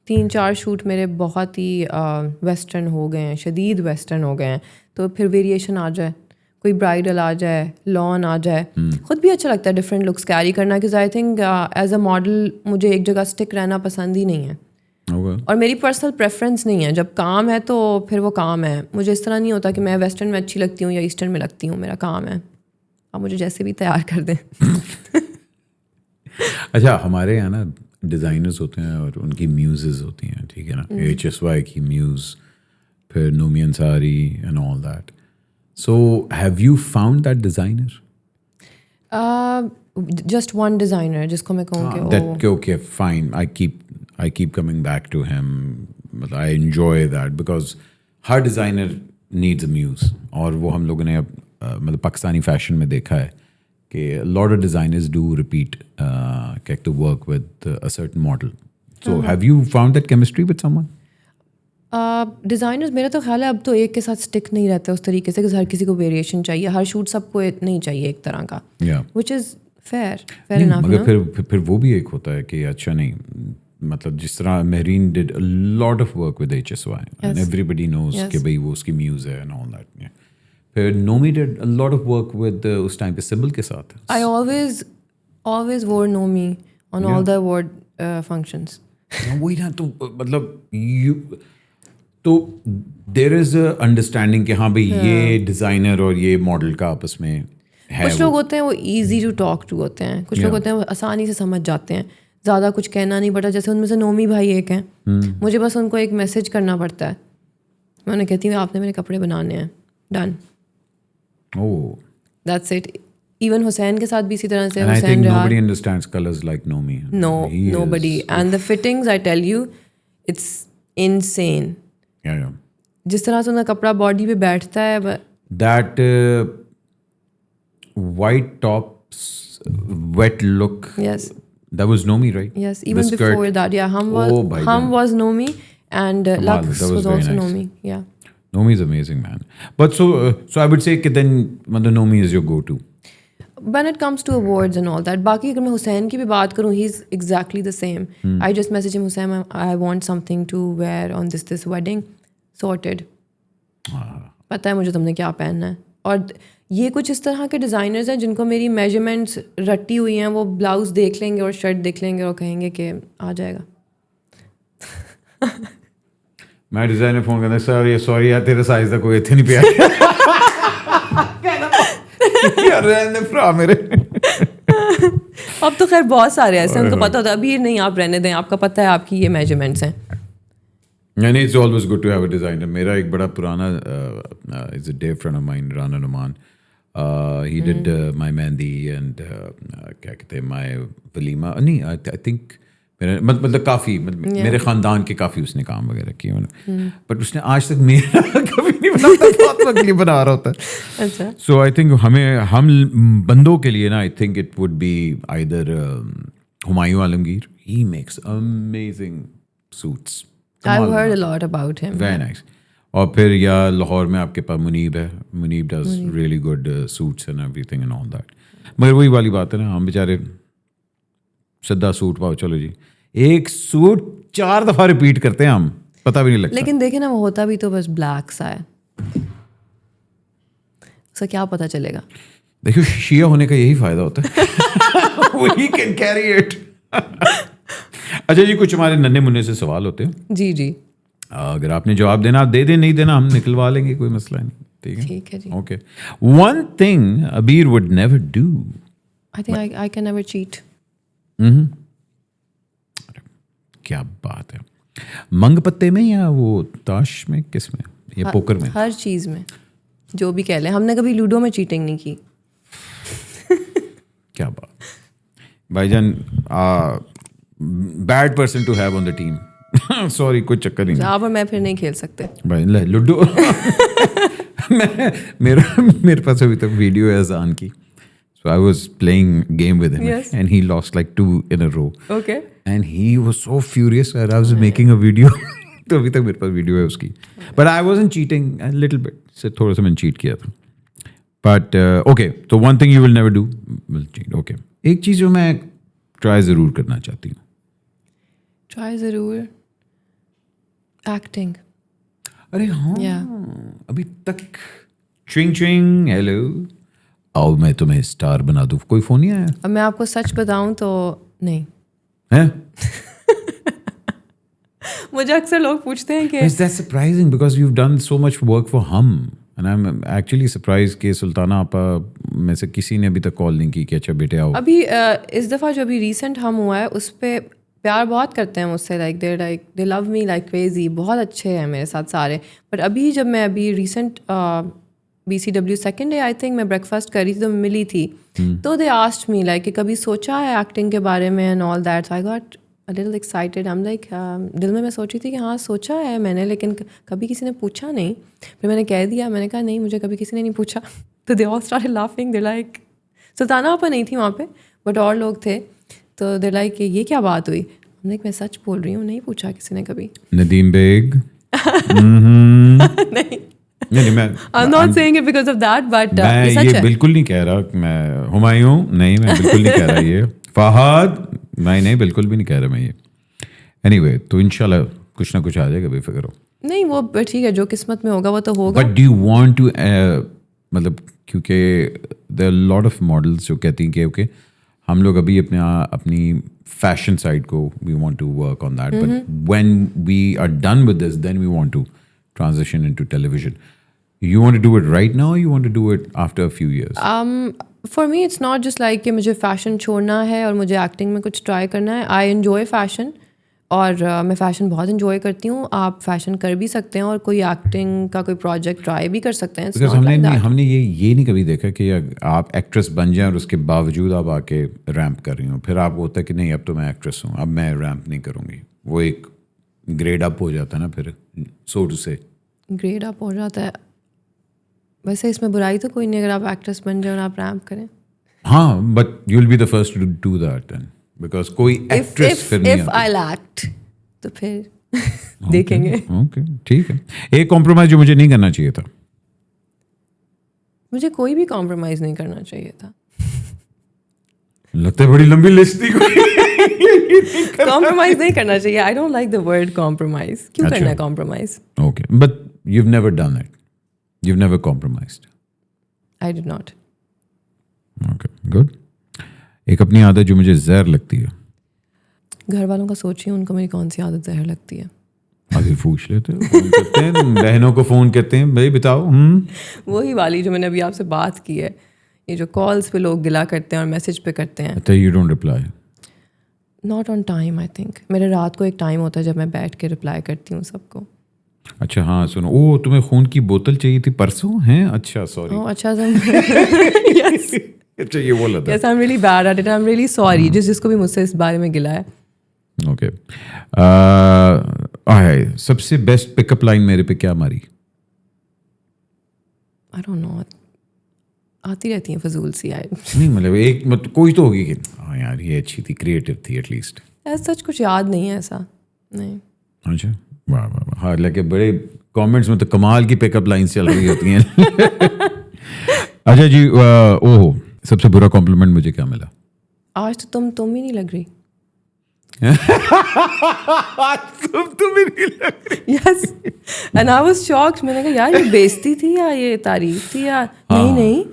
3-4 shoot میرے بہت ہی ویسٹرن ہو گئے ہیں, شدید ویسٹرن ہو گئے ہیں, تو پھر ویریشن آ جائے, کوئی برائڈل آ جائے, لان آ جائے, خود بھی اچھا لگتا ہے ڈفرینٹ لکس کیری کرنا. کہ I think as a model مجھے ایک جگہ اسٹک رہنا پسند ہی نہیں ہے, اور میری پرسنل پریفرنس نہیں ہے. جب کام ہے تو پھر وہ کام ہے. مجھے اس طرح نہیں ہوتا کہ میں ویسٹرن میں اچھی لگتی ہوں یا ایسٹرن میں لگتی ہوں, میرا کام ہے, آپ مجھے جیسے بھی تیار کر دیں. اچھا ہمارے یہاں نا ڈیزائنرز ہوتے ہیں اور ان کی میوزز ہوتی ہیں, ٹھیک ہے نا, HSY کی میوز, پھر Nomi Ansari and all that. So have you found that designer? Just one designer جس کو میں کہوں کہ okay fine, I keep coming back to him. I enjoy that because Hare designer needs a muse. اور وہ ہم لوگوں نے اب مطلب پاکستانی فیشن میں دیکھا ہے کہ lot of designers do repeat to work with a certain model. So have you found that chemistry with someone? Designers میرا تو خیال ہے اب تو ایک کے ساتھ اسٹک نہیں رہتا اس طریقے سے کہ ہر کسی کو ویریشن چاہیے, ہر شوٹ سب کو نہیں چاہیے ایک طرح کا, وچ از فیئر انف. مگر پھر وہ بھی ایک ہوتا ہے کہ اچھا نہیں, مطلب جس طرح Mehreen did a lot of work with HSY and everybody knows کہ بھائی وہ اس کی میوز ہے اینڈ آل دیٹ. پھر Nomi did a lot of work with اس ٹائم پہ سبل کے ساتھ. I always wore Nomi on all the award functions. وہی نا, تو مطلب تو دیر از اے انڈرسٹینڈنگ کہ ہاں بھائی یہ ڈیزائنر اور یہ ماڈل کا آپس میں ہے. کچھ لوگ ہوتے ہیں وہ ایزی ٹو ٹاک ٹو ہوتے ہیں, کچھ لوگ ہوتے ہیں وہ آسانی سے سمجھ جاتے ہیں, زیادہ کچھ کہنا نہیں پڑتا. جیسے ان میں سے نومی بھائی ایک ہیں, مجھے بس ان کو ایک میسج کرنا پڑتا ہے, میں انہیں کہتی ہوں آپ نے میرے کپڑے بنانے ہیں, ڈن, دیٹس اٹ. ایون حسین کے ساتھ بھی اسی طرح سے. حسین nobody understands colors like Nomi. Nobody. And the fittings, I tell you, it's insane. Yeah. جس طرح سے ان کا کپڑا باڈی پہ بیٹھتا ہے. That white top wet look. Yes. That was Nomi, right? Yes, even before that, yeah. Hum was Nomi and Lux was also Nomi. Yeah. Nomi is amazing, man. But so I would say that then Nomi is your go-to. When it comes to awards and all that. باقی اگر میں حسین کی بھی بات کروں, he is exactly the same. I just message him, Hussein, I want something to wear on this wedding. Sorted. پتہ ہے مجھے تم نے کیا پہننا ہے. اور یہ کچھ اس طرح کے ڈیزائنرز ہیں جن کو میری میجرمنٹس رٹی ہوئی ہیں, وہ بلاؤز دیکھ لیں گے اور شرٹ دیکھ لیں گے اور کہیں گے کہ آ جائے گا. میں ڈیزائنر فون کرنا سر سوری یار تیرے سائز کا کوئی اتنے نہیں پیا رہنے فرا میرے. اب تو خیر بہت سارے ایسے ان کو پتہ ہوتا ہے ابھی نہیں آپ رہنے دیں, آپ کا پتہ ہے آپ کی یہ میجرمنٹس ہیں. یعنی it's always good to have a designer. میرا ایک بڑا پرانا is a dear friend of mine Rana Noman. He did my mehndi and کیا کہتے ہیں مائی ولیمہ, نہیں آئی تھنک مطلب کافی میرے خاندان کے کافی اس نے کام وغیرہ کیے انہوں نے, بٹ اس نے آج تک میرا کبھی نہیں بناتا, بہت وقت کے لیے بنا رہا ہوتا ہے. اچھا سو آئی تھنک ہم بندوں کے لیے نا I think it would be either Humayun Alamgir. He makes amazing suits. I've heard a lot about him. Very nice. اور پھر یا لاہور میں آپ کے پاس منیب ہے. Muneeb does really good suits and everything and all that. مگر وہی والی بات ہے نا, ہم بیچارے سدا سوٹ پاؤ چلو جی, ایک سوٹ 4 دفعہ ریپیٹ کرتے ہیں ہم, پتہ بھی نہیں لگتا. لیکن دیکھیں نا وہ ہوتا بھی تو بس بلیک سا ہے, اس کا کیا پتہ چلے گا. دیکھو شیعہ ہونے کا یہی فائدہ ہوتا ہے, وہی کین کیری اٹ. اچھا جی, کچھ ہمارے ننے منع سے سوال ہوتے ہیں. جی جی, اگر آپ نے جواب دینا آپ دے دیں, نہیں دینا ہم نکلوا لیں گے, کوئی مسئلہ نہیں. ٹھیک ہے جی. Okay. One thing Abeer would never do. I think I can never cheat. کیا بات ہے. منگ پتے میں یا وہ تاش میں, کس میں, یا پوکر میں؟ ہر چیز میں, جو بھی کہہ لیں. ہم نے کبھی لوڈو میں چیٹنگ نہیں کی. کیا بات بھائی جان, bad person to have on the team. Sorry کوئی چکر نہیں. آپ اور میں پھر نہیں کھیل سکتے بھائی لوڈو. میرے پاس ابھی تک ویڈیو ہے اذان کی. So I was playing game with him, yes. And he lost like 2 in a row. Okay. And he was so furious that I was making a video. تو ابھی تک میرے پاس ویڈیو ہے اس کی. But I wasn't cheating, a little bit. سے تھوڑا سا میں نے چیٹ کیا تھا. But okay, so one thing you will never do, will cheat. Okay. ایک چیز جو میں ٹرائی ضرور کرنا چاہتی ہوں. ٹرائی ضرور ایکٹنگ. ارے ہاں, ابھی تک چوئنگ چوئنگ ہیلو آؤ میں تمہیں اسٹار بنا دوں, کوئی فون نہیں آیا. اب میں آپ کو سچ بتاؤں تو نہیں ہے. مجھے اکثر لوگ پوچھتے ہیں کہ Is that surprising because you've done so much work for ہم, and I'm actually surprised کہ سلطانہ آپا میں سے کسی نے ابھی تک کال نہیں کی کہ اچھا بیٹے آؤ. ابھی اس دفعہ جو ابھی ریسنٹ ہم ہوا ہے اس پہ پیار بہت کرتے ہیں مجھ سے, دے لو می لائک کریزی, بہت اچھے ہیں میرے ساتھ سارے. بٹ ابھی جب میں ابھی recent BCW second day I think میں بریک فاسٹ کر رہی تھی تو ملی تھی, تو دے آسکڈ می لائک کہ کبھی سوچا ہے ایکٹنگ کے بارے میں and all that. I got a little excited. I am like دل میں سوچی تھی کہ ہاں سوچا ہے میں نے, لیکن کبھی کسی نے پوچھا نہیں. پھر میں نے کہہ دیا, میں نے کہا نہیں مجھے کبھی کسی نے نہیں پوچھا. تو دے آل اسٹارٹڈ لافنگ. دے لائک سلطانہ آپا نہیں تھی وہاں پہ بٹ اور لوگ تھے, تو دے لائک کہ یہ کیا بات ہوئی. ہم نے میں سچ بول رہی ہوں, نہیں پوچھا کسی نے کبھی. ندیم بیگ. نہیں, I'm not saying it because of that, but میں یہ بالکل نہیں کہہ رہا میں ہمایوں, نہیں میں بالکل نہیں کہہ رہا یہ فہد, میں نہیں بالکل بھی نہیں کہہ رہا میں یہ. اینی وے تو انشاءاللہ کچھ نہ کچھ آ جائے گا, بے فکر ہو. نہیں وہ ٹھیک ہے, جو قسمت میں ہوگا وہ تو ہوگا. But do you want to مطلب کیونکہ there are lot of models جو کہتی ہیں کہ اوکے ہم لوگ ابھی اپنی فیشن سائڈ کو we want to work on that, but when we are done with this then we want to transition into television. You want to do it right now or you want to do it after a few years? For me it's not just like کہ مجھے fashion چھوڑنا ہے اور مجھے acting میں کچھ try کرنا ہے. I enjoy fashion اور میں فیشن بہت انجوائے کرتی ہوں. آپ فیشن کر بھی سکتے ہیں اور کوئی ایکٹنگ کا کوئی پروجیکٹ ٹرائی بھی کر سکتے ہیں. ہم نے یہ نہیں کبھی دیکھا کہ آپ ایکٹریس بن جائیں اور اس کے باوجود آپ آ کے ریمپ کر رہی ہوں, پھر آپ ہوتا ہے کہ نہیں اب تو میں ایکٹریس ہوں, اب میں ریمپ نہیں کروں گی. وہ ایک گریڈ اپ ہو جاتا ہے نا, پھر سو ٹو سے گریڈ اپ ہو جاتا ہے. ویسے اس میں برائی تو کوئی نہیں اگر آپ ایکٹریس بن جائیں اور آپ ریمپ کریں. ہاں but you will be the first to do that because کوئی ایکٹریس پھر نہیں if I'll act تو پھر دیکھیں گے. اوکے ٹھیک ہے. ایک کمپرومائز جو مجھے نہیں کرنا چاہیے تھا. مجھے کوئی بھی کمپرومائز نہیں کرنا چاہیے تھا. لگتا ہے بڑی لمبی لسٹ تھی. کمپرومائز نہیں کرنا چاہیے. I don't like the word compromise. کیوں کرنا ہے compromise? Okay but you never done it, you never compromised. I did not. Okay good. ایک اپنی عادت جو مجھے زہر لگتی ہے. گھر والوں کا سوچیے ان کو میری کون سی عادت زہر لگتی ہے. ابھی پوچھ لیتے ہیں, فون کرتے ہیں, بہنوں کو فون کرتے ہیں, بھائی بتاؤ. وہی والی جو میں نے ابھی آپ سے بات کی ہے, یہ جو کالس پہ لوگ گلا کرتے ہیں اور میسج پہ کرتے ہیں. اچھا, you don't reply. Not on time I think. میرے رات کو ایک ٹائم ہوتا ہے جب میں بیٹھ کے رپلائی کرتی ہوں سب کو. اچھا ہاں سنو, او تمہیں خون کی بوتل چاہیے تھی پرسوں ہیں, اچھا سوری. اچھا سا اچھا یہ بولا تھا. Yes I am really bad at it, I am really sorry جس کو بھی مجھ سے اس بارے میں گلا ہے. اوکے, سب سے بیسٹ پک اپ لائن میرے پہ کیا ماری؟ آئی ڈونٹ نو, آتی رہتی ہیں فضول سی. نہیں مطلب ایک کوئی تو ہوگی کہ ہاں یار یہ اچھی تھی, کریٹو تھی ایٹ لیسٹ. سچ کچھ یاد نہیں ہے ایسا, نہیں. اچھا واہ واہ واہ, ہاں لگے بڑے کامنٹس میں تو کمال کی پک اپ لائنس چل رہی ہوتی ہیں. اچھا جی, اوہ سب سے برا کمپلیمنٹ مجھے کیا ملا؟ آج تو تم ہی نہیں لگ رہی. تم ہی نہیں لگ رہی. یس, اینڈ آئی واز شاکڈ. میں نے کہا یار یہ بےزتی تھی یا یہ تعریف تھی یا نہیں,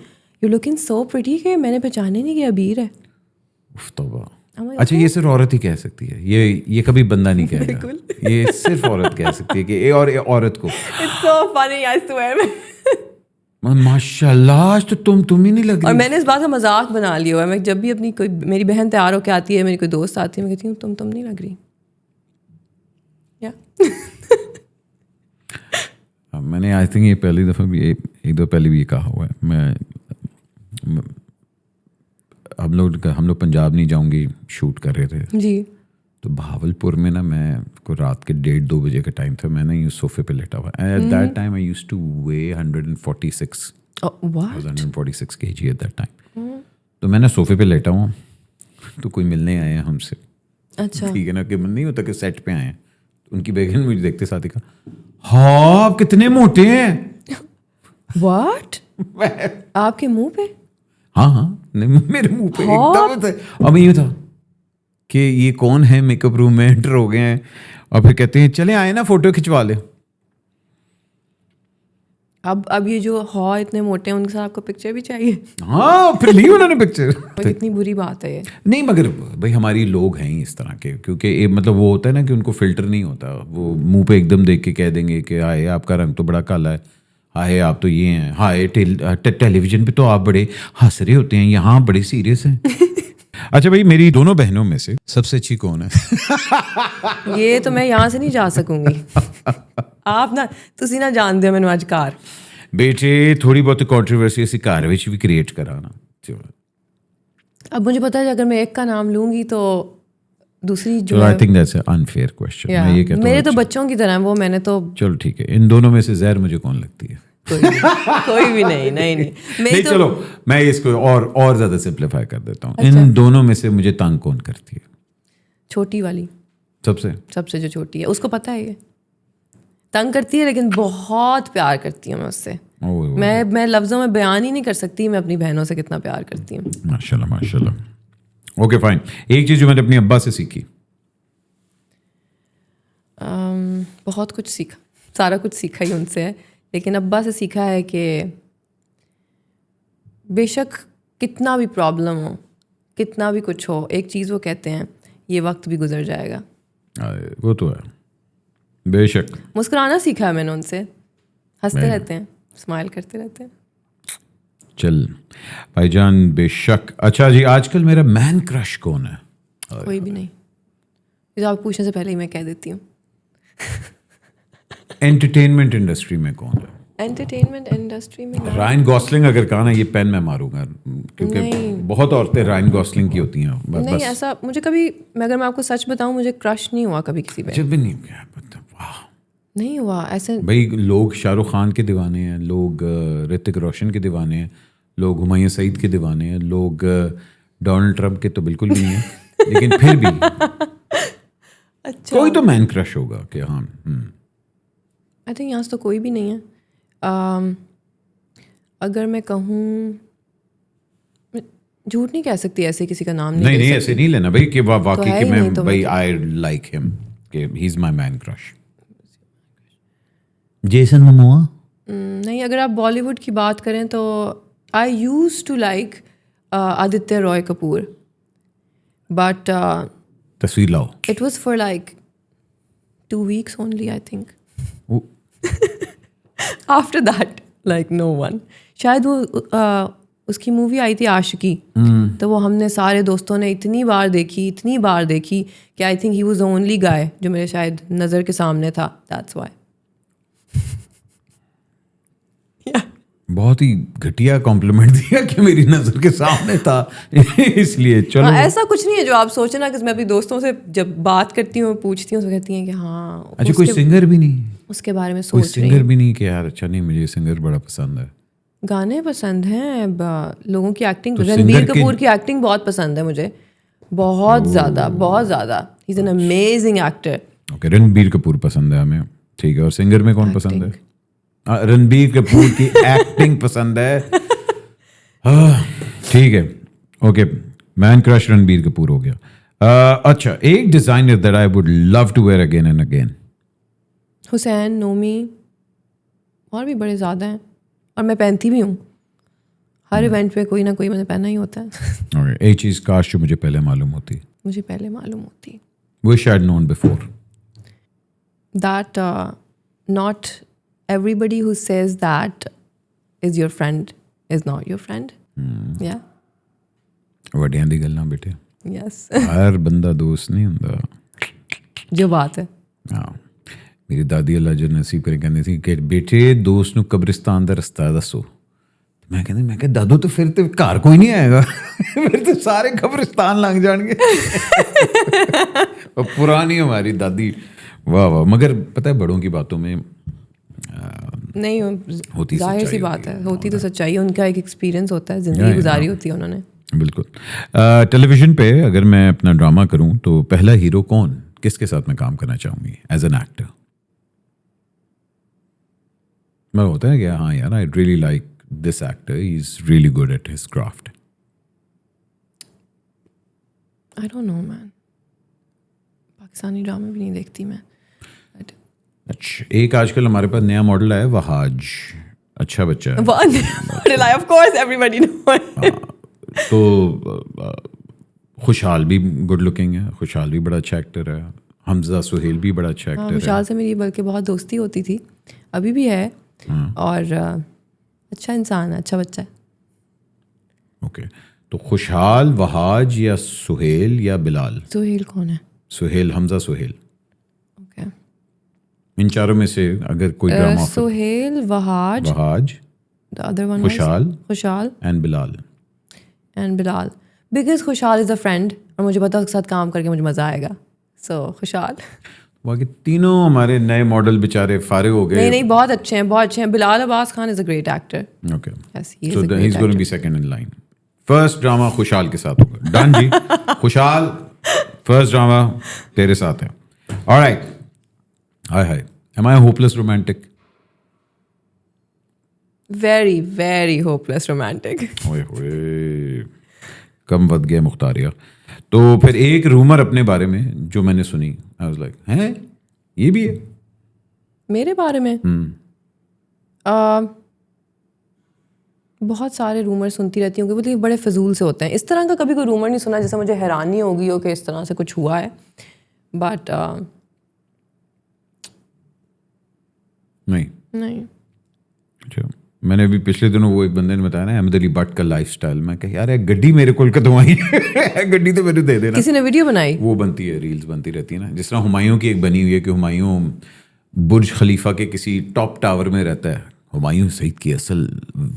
یو لکنگ سو پریٹی کہ میں نے پہچانے نہیں کہ ابیر ہے. توبہ. اچھا یہ صرف عورت ہی کہہ سکتی ہے, یہ کبھی بندہ نہیں کہے گا, یہ صرف عورت کہہ سکتی ہے کہ اور عورت کو. It's so funny, I swear. ماشاء اللہ آج تو تم ہی نہیں لگ رہی. اور میں نے اس بات کا مذاق بنا لیا ہوا ہے. میں جب بھی اپنی کوئی میری بہن تیار ہو کے آتی ہے, میری کوئی دوست آتی ہے, میں کہتی ہوں تم نہیں لگ رہی. میں نے آئی تھنک یہ پہلی دفعہ بھی ایک دو پہلے بھی یہ کہا ہوا ہے. میں ہم لوگ پنجاب نہیں جاؤں گی شوٹ کر رہے تھے جی, تو بہاولپور میں نا میں کو رات کے 1:30-2 بجے کا ٹائم تھا, میں نا یہ صوفے پہ لیٹا ہوا. At that time I use to weigh 146. what? 146 kg at that time. تو میں نا صوفے پہ لیٹا ہوں, تو کوئی ملنے آئے ہیں ہم سے. اچھا ٹھیک ہے نا, کہ نہیں ہوتا کہ سیٹ پہ آئے ہیں, ان کی بیگم مجھے دیکھتے ساتھ ہی کہا ہاں آپ کتنے موٹے ہیں. واٹ, آپ کے منہ پہ؟ ہاں میرے منہ پہ ایک دم. اب یہ تھا کہ یہ کون ہے, میک اپ روم میں انٹر ہو گئے ہیں, اور پھر کہتے ہیں چلے آئے نا فوٹو کھنچوا لے. اب یہ جو اتنے موٹے ہیں ان کے ساتھ آپ کو پکچر بھی چاہیے؟ ہاں پھر لی انہوں نے پکچر. کتنی بری بات ہے یہ. نہیں مگر بھائی ہماری لوگ ہیں ہی اس طرح کے, کیونکہ مطلب وہ ہوتا ہے نا کہ ان کو فلٹر نہیں ہوتا, وہ منہ پہ ایک دم دیکھ کے کہہ دیں گے کہ ہائے آپ کا رنگ تو بڑا کالا ہے, ہائے آپ تو یہ ہیں, ہائے ٹیلی ویژن پہ تو آپ بڑے ہنس رہے ہوتے ہیں, یہاں بڑے سیریس ہیں. اچھا بھائی میری دونوں بہنوں میں سے سب سے اچھی کون ہے؟ یہ تو میں یہاں سے نہیں جا سکوں گی. آپ نہ تسی نہ جان دے مینوں اج گھر بیٹے تھوڑی بہت کنٹروورسی اسی گھر وچ بھی کریٹ کرانا. اب مجھے پتا ہے اگر میں ایک کا نام لوں گی تو دوسری جو I think that's an unfair question. میں یہ کہتا ہوں میرے تو بچوں کی طرح وہ, میں نے تو چلو ٹھیک ہے, ان دونوں میں سے زہر مجھے کون لگتی ہے؟ کوئی بھی نہیں. نہیں چلو میں اس کو اور زیادہ سمپلیفائی کر دیتا ہوں. ان دونوں میں سے مجھے تنگ کون کرتی ہے؟ چھوٹی والی سب سے جو چھوٹی ہے, اس کو پتا ہے یہ تنگ کرتی ہے, لیکن بہت پیار کرتی ہوں میں اس سے. میں لفظوں میں بیان ہی نہیں کر سکتی میں اپنی بہنوں سے کتنا پیار کرتی ہوں. ماشاء اللہ ماشاء اللہ. Okay fine. ایک چیز جو میں نے اپنی ابا سے سیکھی. بہت کچھ سیکھا, سارا کچھ سیکھا ہی ان سے ہے, لیکن ابا سے سیکھا ہے کہ بے شک کتنا بھی پرابلم ہو, کتنا بھی کچھ ہو, ایک چیز وہ کہتے ہیں یہ وقت بھی گزر جائے گا. وہ تو ہے بے شک. مسکرانا سیکھا ہے میں نے ان سے, ہنستے رہتے ہیں, اسمائل کرتے رہتے ہیں. چل بھائی جان بے شک. اچھا جی آج کل میرا مین کرش کون ہے؟ کوئی بھی نہیں. جو آپ پوچھنے سے پہلے ہی میں کہہ دیتی ہوں. انٹرٹینمنٹ انڈسٹری میں کون ہے؟ انٹرٹینمنٹ انڈسٹری میں رائن گوسلنگ اگر کہا نا یہ پین میں ماروں گا, کیونکہ بہت عورتیں رائن گوسلنگ کی ہوتی ہیں. نہیں ایسا مجھے کبھی, اگر میں آپ کو سچ بتاؤں مجھے کرش نہیں ہوا کبھی کسی پہ. جب بھی نہیں نہیں ہوا ایسے. بھائی لوگ شاہ رخ خان کے دیوانے ہیں, لوگ رتک روشن کے دیوانے ہیں, لوگ ہمایوں سعید کے دیوانے ہیں, لوگ ڈونلڈ ٹرمپ کے تو بالکل بھی نہیں ہیں, لیکن پھر بھی کوئی تو مین کرش ہوگا کہ ہاں. آئی تھنک یہاں سے تو کوئی بھی نہیں ہے. اگر میں کہوں, جھوٹ نہیں کہہ سکتی, ایسے کسی کا نام نہیں ایسے نہیں لینا بھائی کہ واقعی کہ میں بھائی آئی لائک ہم, کہ he is my main crush. Jason مموہ نہیں. اگر آپ بالی ووڈ کی بات کریں تو I use to like Aditya Roy Kapoor, but تصویر لاؤ, it was for like 2 weeks only, I think. After that, like no one. شاید وہ اس کی مووی آئی تھی عاشقی, تو وہ ہم نے سارے دوستوں نے اتنی بار دیکھی کہ I think he was the only guy جو میرے شاید نظر کے سامنے تھا. That's why. بہت ہی گھٹیا کمپلیمنٹ دیا کہ میری نظر کے سامنے تھا, اس لیے چلو. ایسا کچھ نہیں ہے جو آپ سوچیں نا, کہ میں اپنی دوستوں سے جب بات کرتی ہوں پوچھتی ہوں تو کہتی ہیں کہ ہاں. اچھا کوئی سنگر بھی نہیں, اس کے بارے میں کوئی سوچ رہی سنگر بھی نہیں کہ یار اچھا نہیں مجھے سنگر بڑا پسند ہے. گانے پسند ہیں, لوگوں کی ایکٹنگ. رنبیر کپور کی ایکٹنگ بہت پسند ہے مجھے, بہت زیادہ. He is an amazing actor. Okay, Ranbir Kapoor پسند ہے ہمیں, ٹھیک ہے. اور سنگر میں کون پسند ہے؟ رنبیر کپور کی ایکٹنگ پسند ہے, ٹھیک ہے. Okay, main crush Ranbir Kapoor ہو گیا. اچھا, ایک designer that I would love to wear again and again. Hussain, Nomi, اور بھی بڑے زیادہ ہیں, اور میں پہنتی بھی ہوں. ہر ایونٹ پہ کوئی نہ کوئی میں نے پہنا ہی ہوتا ہے. ایک چیز کاش جو مجھے پہلے معلوم ہوتی. Wish I'd known before. That not everybody who says that is your friend is not your friend. Yeah. وڈیاں دی گلاں بیٹے. Yes. ہر بندہ دوست نہیں ہوندا. جو بات ہے. ہاں, میری دادی اللہ جو نصیب کرے کہندی تھی کہ بیٹے دوست نو قبرستان دا رستہ دسو. میں کہ دادو تو پھر تو گھر کوئی نہیں آئے گا, پھر تو سارے قبرستان لنگ جان گے. پرانی ہماری دادی, واہ واہ. مگر پتہ ہے بڑوں کی باتوں میں نہیں ہوتی, ظاہر سی بات ہے, ہوتی تو سچائی. ان کا ایک ایکسپیرینس ہوتا ہے, زندگی گزاری ہوتی ہے انہوں نے. بالکل. ٹیلی ویژن پہ اگر میں اپنا ڈرامہ کروں تو پہلا ہیرو کون, کس کے ساتھ میں کام کرنا چاہوں گی ایز این ایکٹر؟ میں ہوتا ہے کہ ہاں یار I really like this actor, he is really good at his craft. I don't know man, Pakistani ڈرامے بھی نہیں دیکھتی میں. اچھا, ایک آج کل ہمارے پاس نیا ماڈل ہے وہاج, اچھا بچہ ہے. آف کورس ایوری باڈی نو. تو خوشحال بھی گڈ لکنگ ہے, خوشحال بھی بڑا اچھا ایکٹر ہے. حمزہ سہیل بھی بڑا اچھا ایکٹر ہے. خوشحال سے میری بلکہ بہت دوستی ہوتی تھی, ابھی بھی ہے, اور اچھا انسان ہے, اچھا بچہ ہے. اوکے, تو خوشحال, وہاج یا سہیل یا بلال؟ سہیل کون ہے؟ سہیل, حمزہ سہیل. اوکے, ان چاروں میں سے اگر کوئی drama. Sohail, Wahaj, the other one Khushhal and Bilal. Because Khushhal is a friend, اور مجھے پتا اس کے ساتھ کام کر کے مجھے مزہ آئے گا. سو خوشحال. باقی تینوں ہمارے نئے ماڈل بیچارے فارغ ہو گئے. نہیں بہت اچھے ہیں, بہت اچھے ہیں. Bilal Abbas Khan is a great actor. Okay, so he is going to be second in line. First drama Khushhal کے ساتھ ہوگا. ڈن جی. خوشحال فرسٹ ڈرامہ تیرے ساتھ ہے. Alright. Hi am I a hopeless romantic? Very very hopeless romantic. اوئے ہوئے, کم ود گئے مختاریہ. تو پھر ایک رومر اپنے بارے میں جو میں نے سنی, I was like ہیں یہ بھی ہے میرے بارے میں. بہت سارے رومر سنتی رہتی ہوں کہ وہ بڑے فضول سے ہوتے ہیں. اس طرح کا کبھی کوئی رومر نہیں سنا جیسے مجھے حیرانی ہوگی ہو کہ اس طرح سے کچھ ہوا ہے. بٹ نہیں. اچھا, میں نے ابھی پچھلے دنوں وہ ایک بندے نے بتایا نا احمد علی بٹ کا لائف اسٹائل. میں کہ یار گڈی میرے کو کدوں آئی ہے, گڈی تو میرے دے دینا. کسی نے ویڈیو بنائی, وہ بنتی ہے, ریلز بنتی رہتی ہے نا. جس طرح ہمایوں کی ایک بنی ہوئی ہے کہ ہمایوں برج خلیفہ کے کسی ٹاپ ٹاور میں رہتا ہے. ہمایوں سعید کی اصل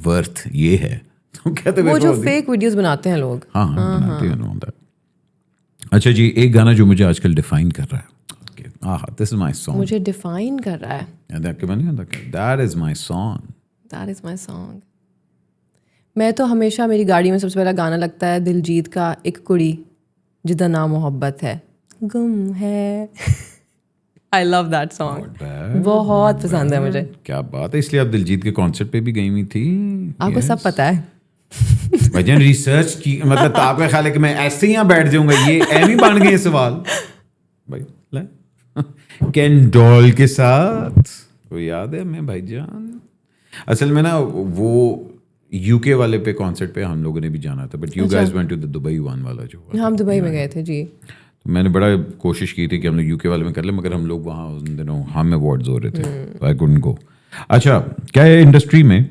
ورتھ یہ ہے. وہ جو فیک ویڈیوز بناتے ہیں لوگ. ہاں بناتے ہیں. اچھا جی, ایک گانا جو مجھے آج کل ڈیفائن کر رہا ہے. This is my song. مجھے ڈیفائن کر رہا ہے. That is my song. That is my song. میں تو ہمیشہ میری گاڑی میں سب سے پہلا گانا لگتا ہے دلجیت کا ایک کڑی جدا نام محبت ہے گم ہے. I love that song. بہت پسند ہے مجھے. کیا بات ہے, اس لیے آپ دلجیت کے کانسرٹ پہ بھی گئی ہوئی تھی. آپ کو سب پتا ہے بھجن ریسرچ کی, مطلب آپ کا خیال ہے کہ میں ایسے ہی یہاں بیٹھ جاؤں گا, یہ ایم ہی بن گئے سوال. بھائی کین ڈول کے ساتھ وہ یاد ہے میں بھائی جان. اصل میں نا وہ یو کے والے پہ کانسرٹ پہ ہم لوگوں نے بھی جانا تھا, but you guys went to the Dubai one والا جو. ہم دبئی میں گئے تھے جی. میں نے بڑا کوشش کی تھی کہ ہم لوگ UK والے میں کر لیں, مگر ہم لوگ وہاں ان دنوں ہم ایوارڈز ہو رہے تھے, آئی کوڈنٹ گو. اچھا, کیا ہے انڈسٹری میں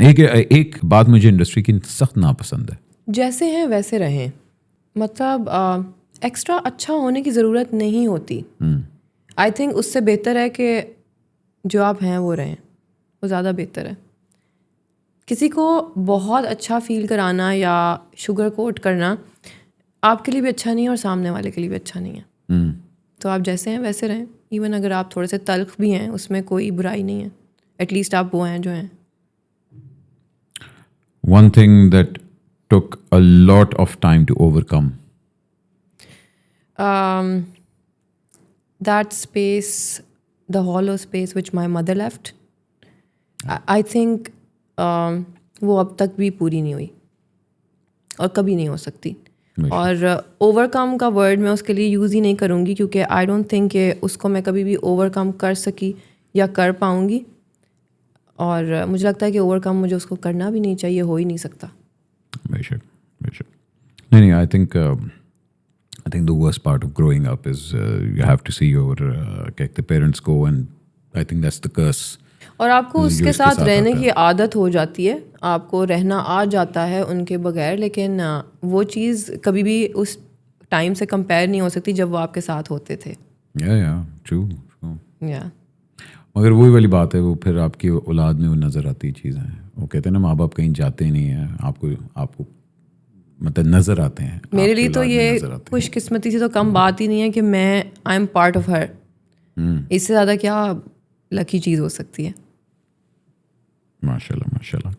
ایک بات مجھے انڈسٹری کی سخت ناپسند ہے, جیسے ہیں ویسے رہیں. مطلب ایکسٹرا اچھا ہونے کی ضرورت نہیں ہوتی. آئی تھنک اس سے بہتر ہے کہ جو آپ ہیں وہ رہیں, وہ زیادہ بہتر ہے. کسی کو بہت اچھا فیل کرانا یا شوگر کوٹ کرنا آپ کے لیے بھی اچھا نہیں ہے اور سامنے والے کے لیے بھی اچھا نہیں ہے. تو آپ جیسے ہیں ویسے رہیں. ایون اگر آپ تھوڑے سے تلخ بھی ہیں اس میں کوئی برائی نہیں ہے, ایٹ لیسٹ آپ وہ ہیں جو ہیں. One thing that took a lot of time to overcome. That space, the hollow space which my mother left, I think وہ اب تک بھی پوری نہیں ہوئی اور کبھی نہیں ہو سکتی. اور اوور کم کا ورڈ میں اس کے لیے یوز ہی نہیں کروں گی, کیونکہ آئی ڈونٹ تھنک کہ اس کو میں کبھی بھی اوور کم کر سکی یا کر پاؤں گی. اور مجھے لگتا ہے کہ اوور کم مجھے اس کو کرنا بھی نہیں چاہیے, ہو ہی نہیں سکتا. بے شک, بے شک. نہیں, I think the worst part of growing up is you have to see your parents go, and I think that's the curse. اور آپ کو اس کے ساتھ رہنے کی عادت ہو جاتی ہے, آپ کو رہنا آ جاتا ہے ان کے بغیر, لیکن وہ چیز کبھی بھی اس ٹائم سے کمپیئر نہیں ہو سکتی جب وہ آپ کے ساتھ ہوتے تھے. True. مگر وہی والی بات ہے, وہ پھر آپ کی اولاد میں وہ نظر آتی چیزیں ہیں. وہ کہتے ہیں نا, ماں باپ کہیں جاتے نہیں ہیں, آپ کو مطلب نظر آتے ہیں. میرے لیے تو یہ خوش قسمتی سے تو کم بات ہی نہیں ہے کہ میں I am part of her. اس سے زیادہ کیا لکی چیز ہو سکتی ہے. ماشاء اللہ.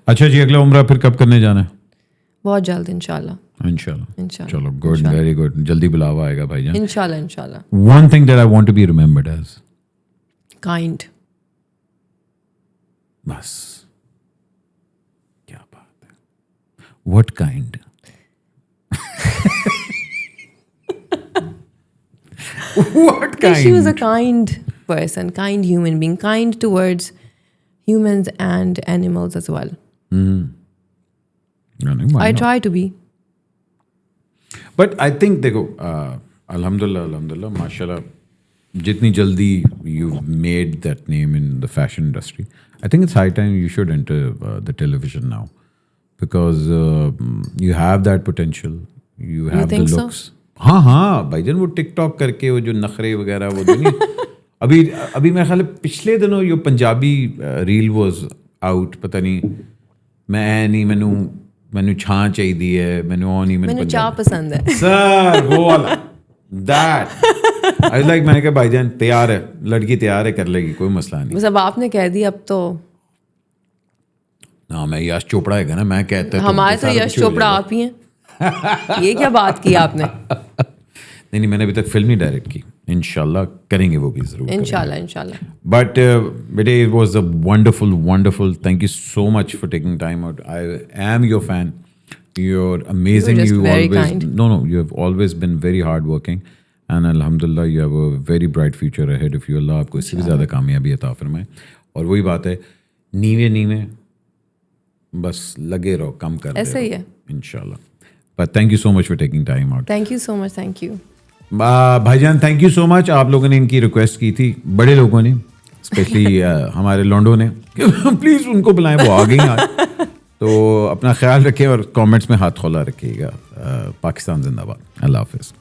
اچھا جی, اگلا عمرہ پھر کب کرنے جانا ہے؟ بہت جلد انشاءاللہ. چلو, گڈ, ویری گڈ. جلدی بلاوا آئے گا بھائی جان. انشاءاللہ. One thing that I want to be remembered as. Kind. بس کیا بات ہے. What kind? What kind? She was a kind person, kind human being, kind towards humans and animals as well. I try to be. But I think دیکھو, الحمدللہ ماشاءاللہ, جتنی جلدی you've made that name in the fashion industry, I think it's high time you should enter the television now, because you have that potential, you have the looks. ہاں بھائی جان, وہ ٹک talk کر کے وہ جو نخرے وغیرہ وہ جو نہیں ابھی میرے خیال پچھلے دنوں یہ پنجابی ریل واز آؤٹ, پتہ نہیں میں نہیں مینو چھاں چاہیے ہے, مینو چاہ پسند ہے سر, وہ والا دیٹ آئی لائک. میں نے کہا بھائی جان تیار ہے, لڑکی تیار ہے, کر لے گی, کوئی مسئلہ نہیں. بس اب آپ نے کہہ دی, اب تو ہاں میں یش چوپڑا ہے نا, میں کہتا ہوں ہمارے تو یش چوپڑا آپ ہی ہیں. یہ کیا بات کی آپ نے؟ نہیں, میں نے ابھی تک فلم نہیں ڈائریکٹ کی. انشاءاللہ کریں گے وہ بھی ضرور. انشاءاللہ. بٹ بیٹے, it was a wonderful. Thank you so much for taking time out. I am your fan. You're amazing. You're just very kind. No, you have always been very hardworking, and alhamdulillah you have a very bright future ahead of you. Allah آپ کو اس سے بھی زیادہ کامیابی عطا فرمائے. اور وہی بات ہے, نیوے بس لگے رہو, کم کر ایسا ہی ہے انشاءاللہ. But thank you so much for taking time out. Thank you so much. Thank you. بھائی جان تھینک یو سو مچ. آپ لوگوں نے ان کی ریکویسٹ کی تھی, بڑے لوگوں نے, اسپیشلی ہمارے لونڈو نے, پلیز ان کو بلائیں, وہ آ گئی آج. تو اپنا خیال رکھیں اور کامنٹس میں ہاتھ کھولا رکھیے گا. پاکستان زندہ باد. اللہ حافظ.